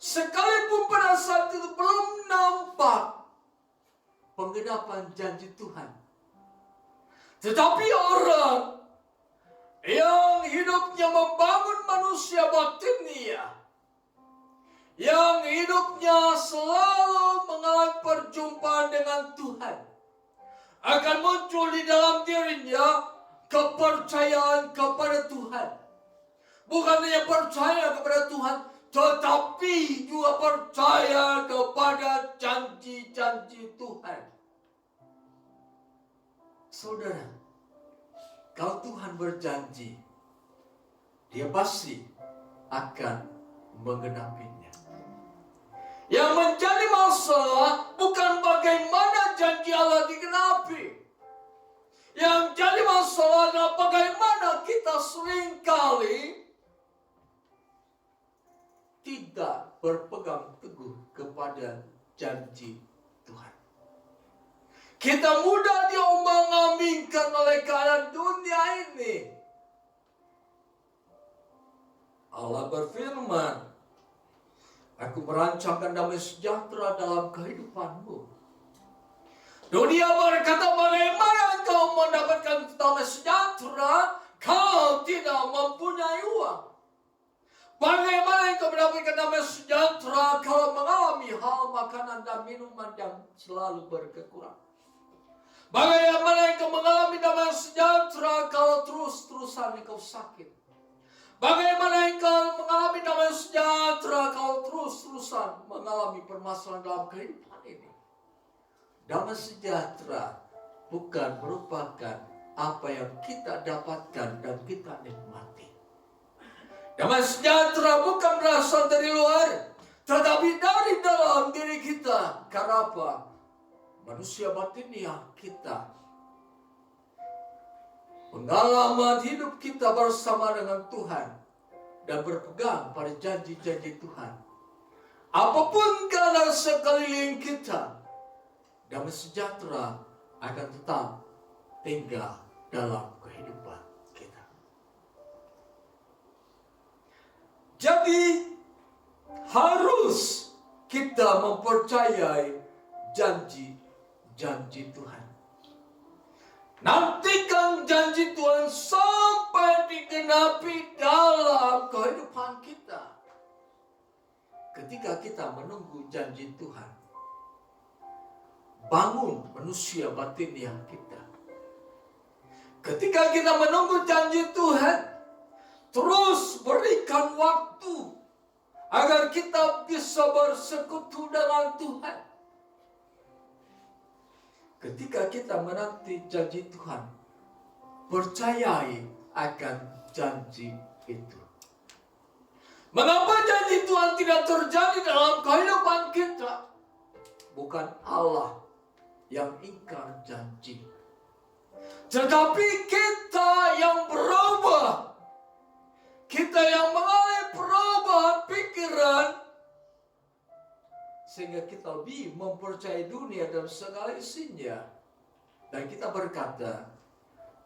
sekalipun pada saat itu belum nampak penggenapan janji Tuhan, tetapi orang yang hidupnya membangun manusia batinnya, yang hidupnya selalu mengalami perjumpaan dengan Tuhan, akan muncul di dalam dirinya kepercayaan kepada Tuhan. Bukan hanya percaya kepada Tuhan, tetapi juga percaya kepada janji-janji Tuhan. Saudara, kalau Tuhan berjanji, dia pasti akan menggenapinya. Yang menjadi masalah bukan bagaimana janji Allah digenapi. Yang jadi masalah adalah bagaimana kita seringkali tidak berpegang teguh kepada janji Tuhan. Kita mudah diombang-ambingkan oleh keadaan dunia ini. Allah berfirman, aku merancangkan damai sejahtera dalam kehidupanmu. Dunia berkata, bagaimana engkau mendapatkan damai sejahtera kalau tidak mempunyai uang? Bagaimana engkau mendapatkan damai sejahtera kalau mengalami hal makanan dan minuman yang selalu berkekurangan? Bagaimana engkau mengalami damai sejahtera kalau terus-terusan engkau sakit? Bagaimana engkau mengalami damai sejahtera kalau terus-terusan mengalami permasalahan dalam kehidupan ini? Damai sejahtera bukan merupakan apa yang kita dapatkan dan kita nikmati. Damai sejahtera bukan berasal dari luar, tetapi dari dalam diri kita. Karena apa? Manusia batinnya kita. Pengalaman hidup kita bersama dengan Tuhan dan berpegang pada janji-janji Tuhan apapun keadaan sekeliling kita, damai sejahtera akan tetap tinggal dalam kehidupan kita. Jadi harus kita mempercayai janji-janji Tuhan. Nantikan janji Tuhan sampai digenapi dalam kehidupan kita. Ketika kita menunggu janji Tuhan, bangun manusia batin yang kita. Ketika kita menunggu janji Tuhan, terus berikan waktu agar kita bisa bersekutu dengan Tuhan. Ketika kita menanti janji Tuhan, percayai akan janji itu. Mengapa janji Tuhan tidak terjadi dalam kehidupan kita? Bukan Allah yang ingkar janji, tetapi kita yang berubah. Kita yang mengalami perubahan pikiran, sehingga kita lebih mempercayai dunia dan segala isinya. Dan kita berkata,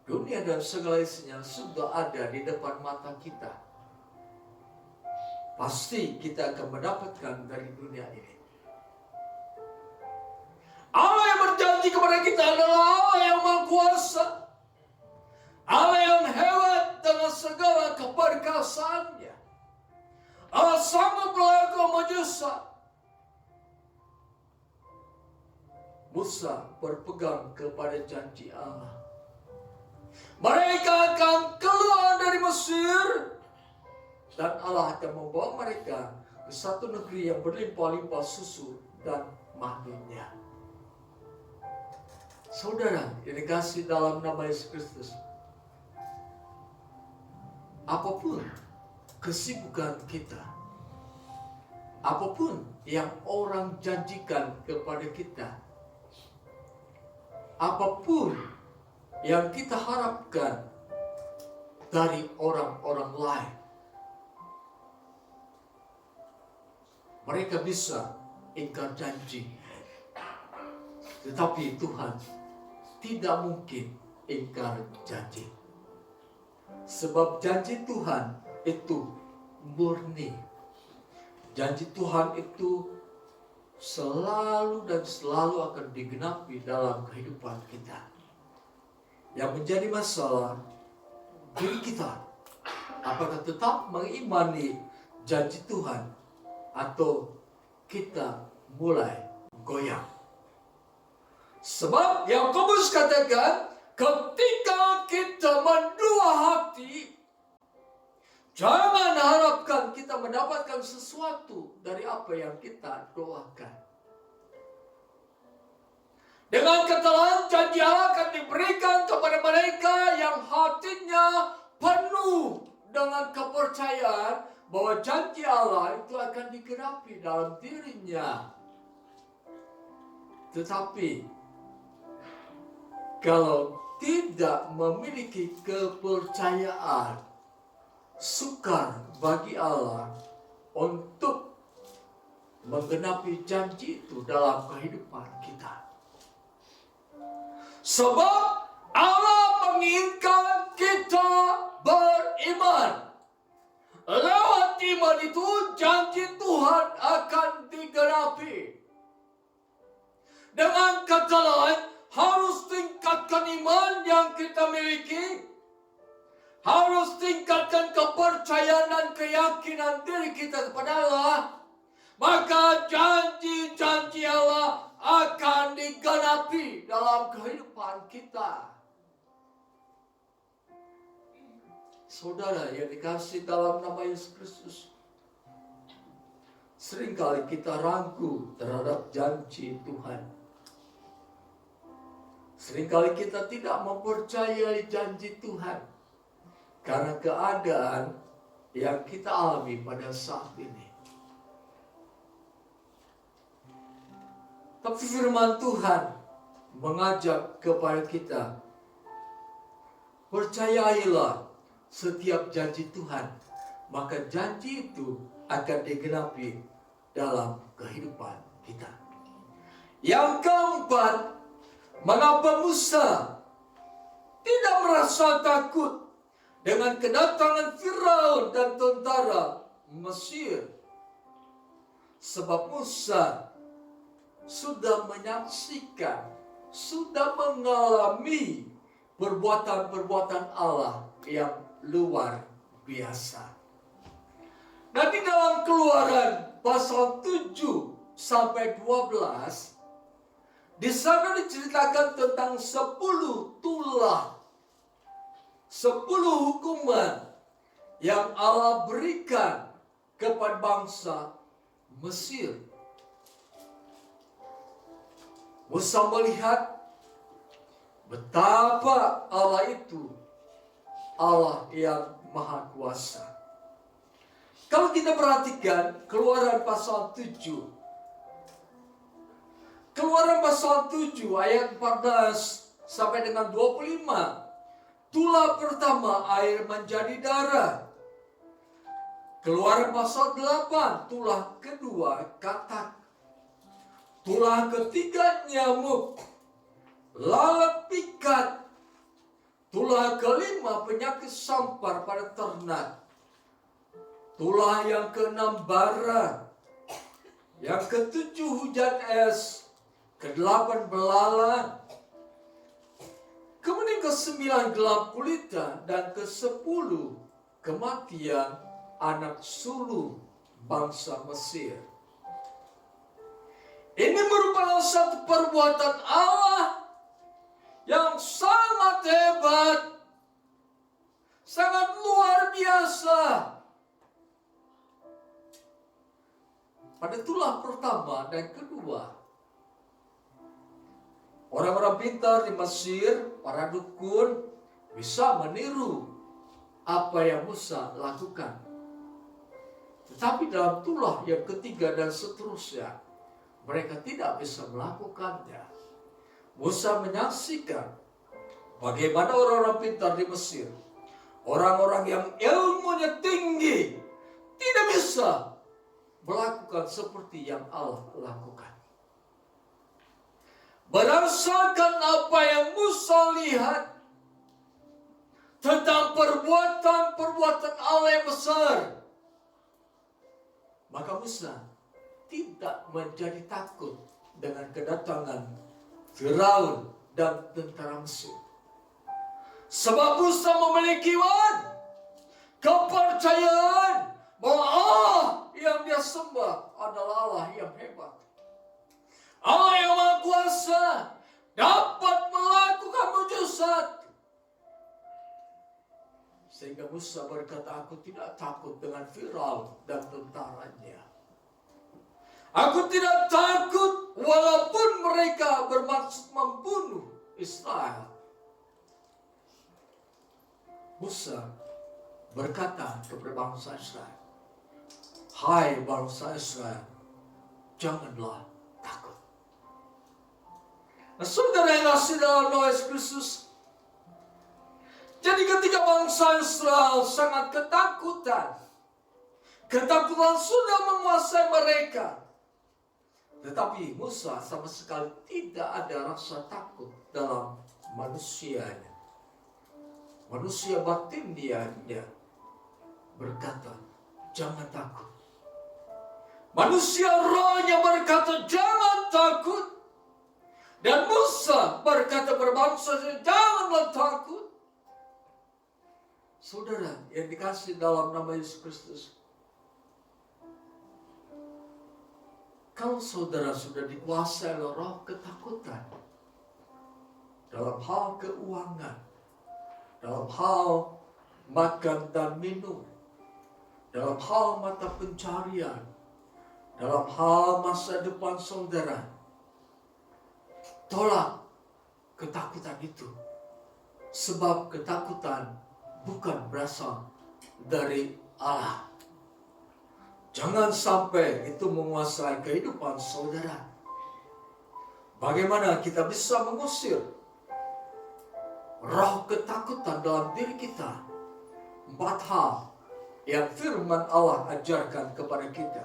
dunia dan segala isinya sudah ada di depan mata kita. Pasti kita akan mendapatkan dari dunia ini. Allah yang berjanji kepada kita adalah Allah yang Maha Kuasa, Allah yang hebat dengan segala keperkasaannya. Allah sanggup melakukan mujizat. Musa berpegang kepada janji Allah. Mereka akan keluar dari Mesir, dan Allah akan membawa mereka ke satu negeri yang berlimpah-limpah susu dan madunya. Saudara yang dikasihi dalam nama Yesus Kristus, apapun kesibukan kita, apapun yang orang janjikan kepada kita, apapun yang kita harapkan dari orang-orang lain, mereka bisa ingkar janji, tetapi Tuhan tidak mungkin ingkar janji. Sebab janji Tuhan itu murni. Janji Tuhan itu selalu dan selalu akan digenapi dalam kehidupan kita. Yang menjadi masalah diri kita, apakah tetap mengimani janji Tuhan atau kita mulai goyang. Sebab Yakobus katakan, ketika kita mendua hati, jangan harapkan kita mendapatkan sesuatu dari apa yang kita doakan. Dengan kata lain, janji Allah akan diberikan kepada mereka yang hatinya penuh dengan kepercayaan bahwa janji Allah itu akan digenapi dalam dirinya. Tetapi kalau tidak memiliki kepercayaan, sukar bagi Allah untuk menggenapi janji itu dalam kehidupan kita. Sebab Allah menginginkan kita beriman. Lewat iman itu janji Tuhan akan digenapi. Dengan kata lain, harus tingkatkan iman yang kita miliki. Harus tingkatkan kepercayaan dan keyakinan diri kita kepada Allah. Maka janji-janji Allah akan digenapi dalam kehidupan kita. Saudara yang dikasihi dalam nama Yesus Kristus, seringkali kita ragu terhadap janji Tuhan. Seringkali kita tidak mempercayai janji Tuhan karena keadaan yang kita alami pada saat ini. Tapi firman Tuhan mengajak kepada kita, percayailah setiap janji Tuhan, maka janji itu akan digenapi dalam kehidupan kita. Yang keempat, mengapa Musa tidak merasa takut dengan kedatangan Firaun dan tentara Mesir? Sebab Musa sudah menyaksikan, sudah mengalami perbuatan-perbuatan Allah yang luar biasa. Nah, di dalam Keluaran pasal 7 sampai 12, di sana diceritakan tentang 10 tulah, 10 hukuman yang Allah berikan kepada bangsa Mesir. Musa melihat betapa Allah itu Allah yang Maha Kuasa. Kalau kita perhatikan Keluaran pasal 7, Keluaran pasal 7 ayat 14 sampai dengan 25. Tulah pertama air menjadi darah. Keluaran pasal 8, tulah kedua katak. Tulah ketiga nyamuk. Lalat pikat. Tulah kelima penyakit sampar pada ternak. Tulah yang keenam bara. Yang ketujuh hujan es. Kedelapan belalang. Kemudian ke-9 gelap gulita. Dan ke-10 kematian anak sulung bangsa Mesir. Ini merupakan satu perbuatan Allah yang sangat hebat, sangat luar biasa. Pada tulah pertama dan kedua, orang-orang pintar di Mesir, para dukun, bisa meniru apa yang Musa lakukan. Tetapi dalam tulah yang ketiga dan seterusnya, mereka tidak bisa melakukannya. Musa menyaksikan bagaimana orang-orang pintar di Mesir, orang-orang yang ilmunya tinggi, tidak bisa melakukan seperti yang Allah lakukan. Berdasarkan apa yang Musa lihat tentang perbuatan-perbuatan Allah yang besar, maka Musa tidak menjadi takut dengan kedatangan Firaun dan tentara Mesir. Sebab Musa memiliki kepercayaan bahwa Allah yang dia sembah adalah Allah yang hebat. Allah yang Maha Kuasa dapat melakukan mujizat. Sehingga Musa berkata, aku tidak takut dengan Firaun dan tentaranya. Aku tidak takut walaupun mereka bermaksud membunuh Israel. Musa berkata kepada bangsa Israel, hai bangsa Israel, janganlah takut. Nah, saudara yang kasih dalam nama Yesus Kristus, jadi ketika bangsa Israel sangat ketakutan sudah menguasai mereka. Tetapi Musa sama sekali tidak ada rasa takut dalam manusianya. Manusia batin dia berkata, jangan takut. Manusia rohnya berkata, jangan takut. Dan Musa berkata berbangsa, janganlah takut. Saudara yang dikasih dalam nama Yesus Kristus, kalau saudara sudah dikuasai oleh roh ketakutan dalam hal keuangan, dalam hal makan dan minum, dalam hal mata pencarian, dalam hal masa depan saudara, tolak ketakutan itu. Sebab ketakutan bukan berasal dari Allah. Jangan sampai itu menguasai kehidupan saudara. Bagaimana kita bisa mengusir roh ketakutan dalam diri kita? 4 hal yang firman Allah ajarkan kepada kita.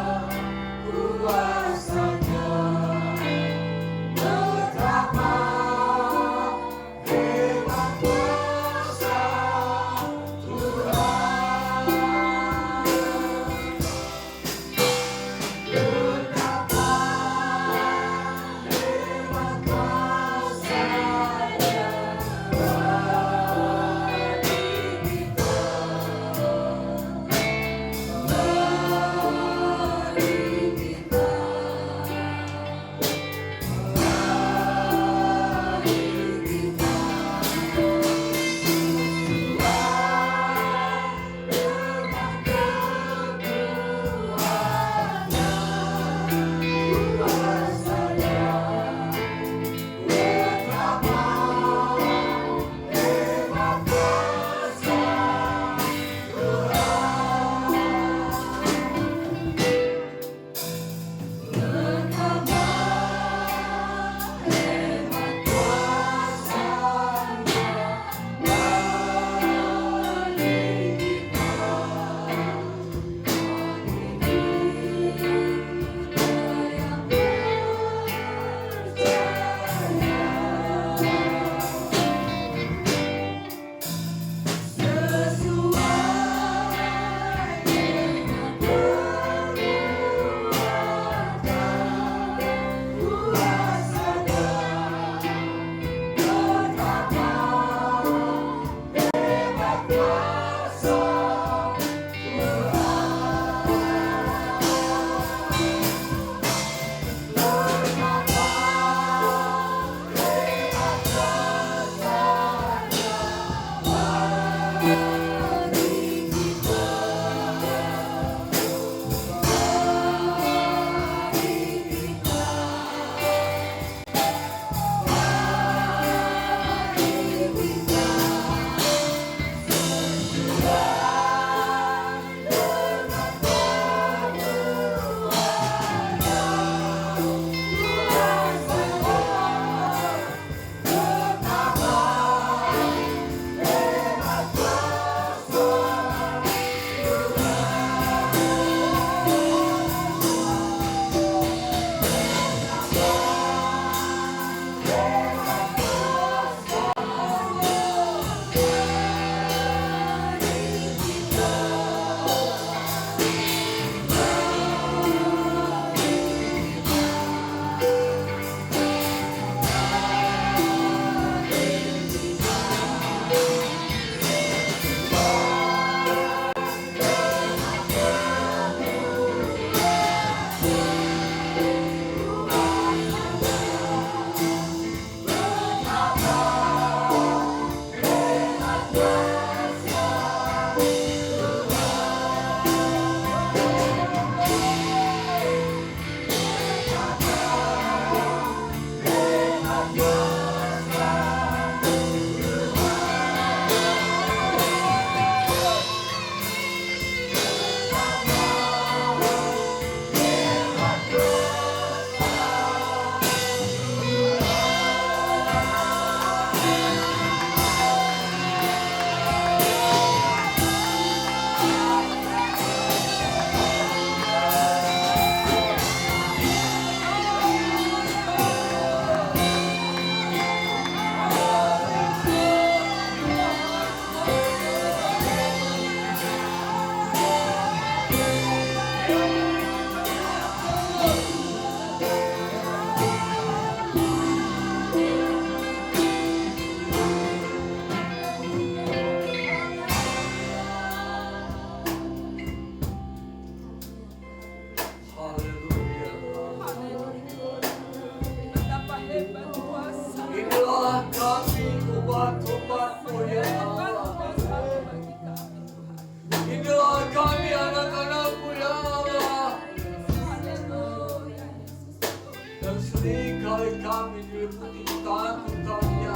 kami diliputi ketakutan-Nya.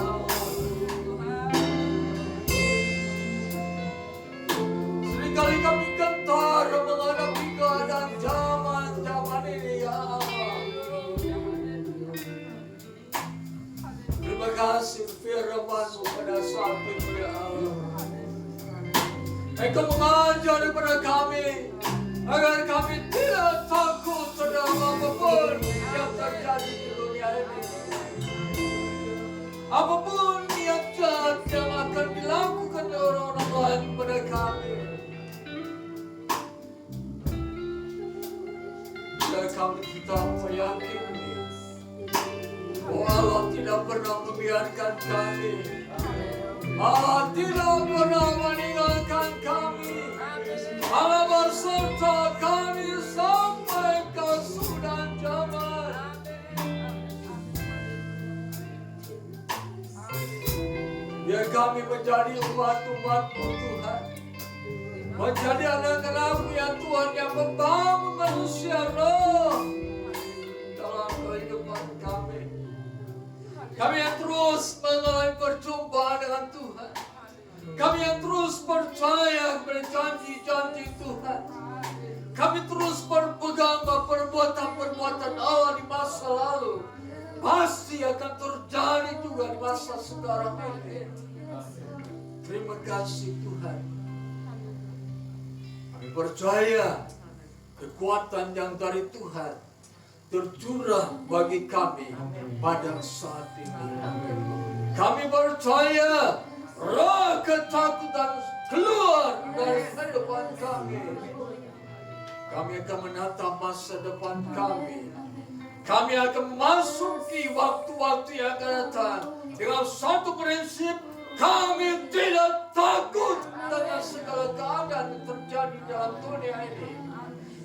Seringkali kami gentar menghadapi keadaan zaman ini, ya Allah. Terima kasih firman-Mu pada saat ini, ya Allah. Engkau mengajar kepada kami agar kami tidak takut terhadap apapun yang terjadi di dunia ini. Apapun niat jahat yang akan dilakukan oleh orang lain kepada kami, dan kami tetap meyakini bahwa Allah tidak pernah membiarkan kami. Allah tidak pernah meninggalkan kami. Allah berserta kami sampai ke sudah zaman. Biar kami menjadi umat-umat-Mu, Tuhan. Menjadi anak-anak-Mu, ya Tuhan, yang membangun manusia roh dalam kehidupan kami. Kami yang terus mengalami perjumpaan dengan Tuhan. Kami yang terus percaya kepada janji-janji Tuhan. Kami terus berpegang pada perbuatan-perbuatan Allah di masa lalu. Pasti akan terjadi juga di masa sekarang ini. Terima kasih Tuhan. Kami percaya kekuatan yang dari Tuhan tercurah bagi kami pada saat ini. Kami percaya roh ketakutan keluar dari kehidupan kami. Kami akan menatap masa depan kami. Kami akan memasuki waktu-waktu yang akan datang dengan satu prinsip: kami tidak takut dengan segala keadaan yang terjadi dalam dunia ini.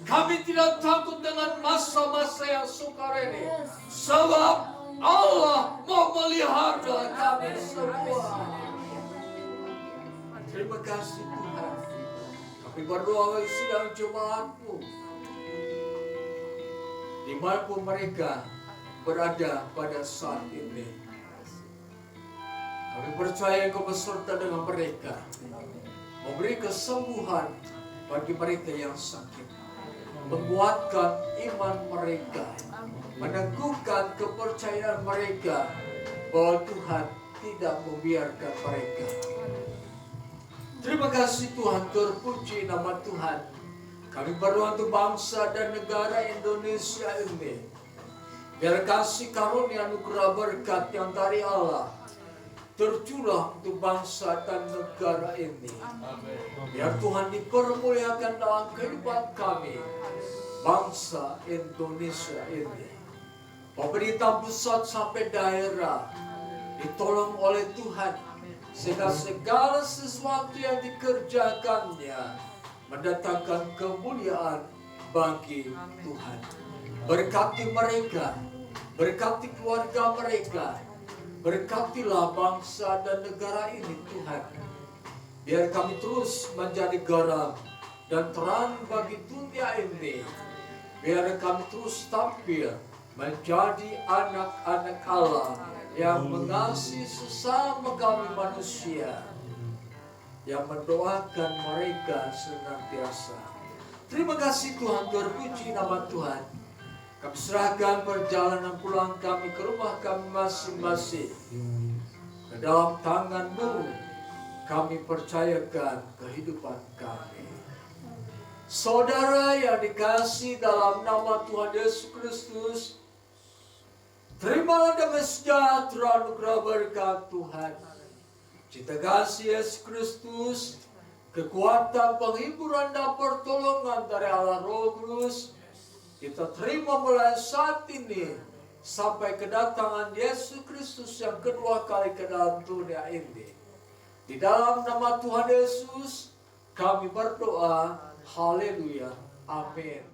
Kami tidak takut dengan masa-masa yang sukar ini, sebab Allah mau melihara kami semua. Terima kasih Tuhan. Kami berdoa bagi sidang jemaat-Mu, dimanapun mereka berada pada saat ini. Kami percaya Engkau beserta dengan mereka, memberi kesembuhan bagi mereka yang sakit, menguatkan iman mereka, meneguhkan kepercayaan mereka bahwa Tuhan tidak membiarkan mereka. Terima kasih Tuhan, terpuji nama Tuhan. Kami berdoa untuk bangsa dan negara Indonesia ini. Biar kasih karunia anugerah berkat yang dari Allah tercurah untuk bangsa dan negara ini. Biar Tuhan dipermuliakan dalam kehidupan kami, bangsa Indonesia ini. Pemerintah pusat sampai daerah ditolong oleh Tuhan, sehingga segala sesuatu yang dikerjakannya mendatangkan kemuliaan bagi Tuhan. Berkati mereka, berkati keluarga mereka, berkatilah bangsa dan negara ini Tuhan. Biar kami terus menjadi garam dan terang bagi dunia ini. Biar kami terus tampil menjadi anak-anak Allah yang mengasihi sesama kami manusia, yang mendoakan mereka senantiasa. Terima kasih Tuhan, terpuji nama Tuhan. Kami serahkan perjalanan pulang kami ke rumah kami masing-masing ke dalam tangan-Mu. Kami percayakan kehidupan kami. Saudara yang dikasihi dalam nama Tuhan Yesus Kristus, terimalah damai sejahtera anugerah berkat Tuhan. Cinta kasih Yesus Kristus, kekuatan penghiburan dan pertolongan dari Allah Roh Kudus, kita terima mulai saat ini sampai kedatangan Yesus Kristus yang kedua kali ke dalam dunia ini. Di dalam nama Tuhan Yesus kami berdoa. Haleluya. Amin.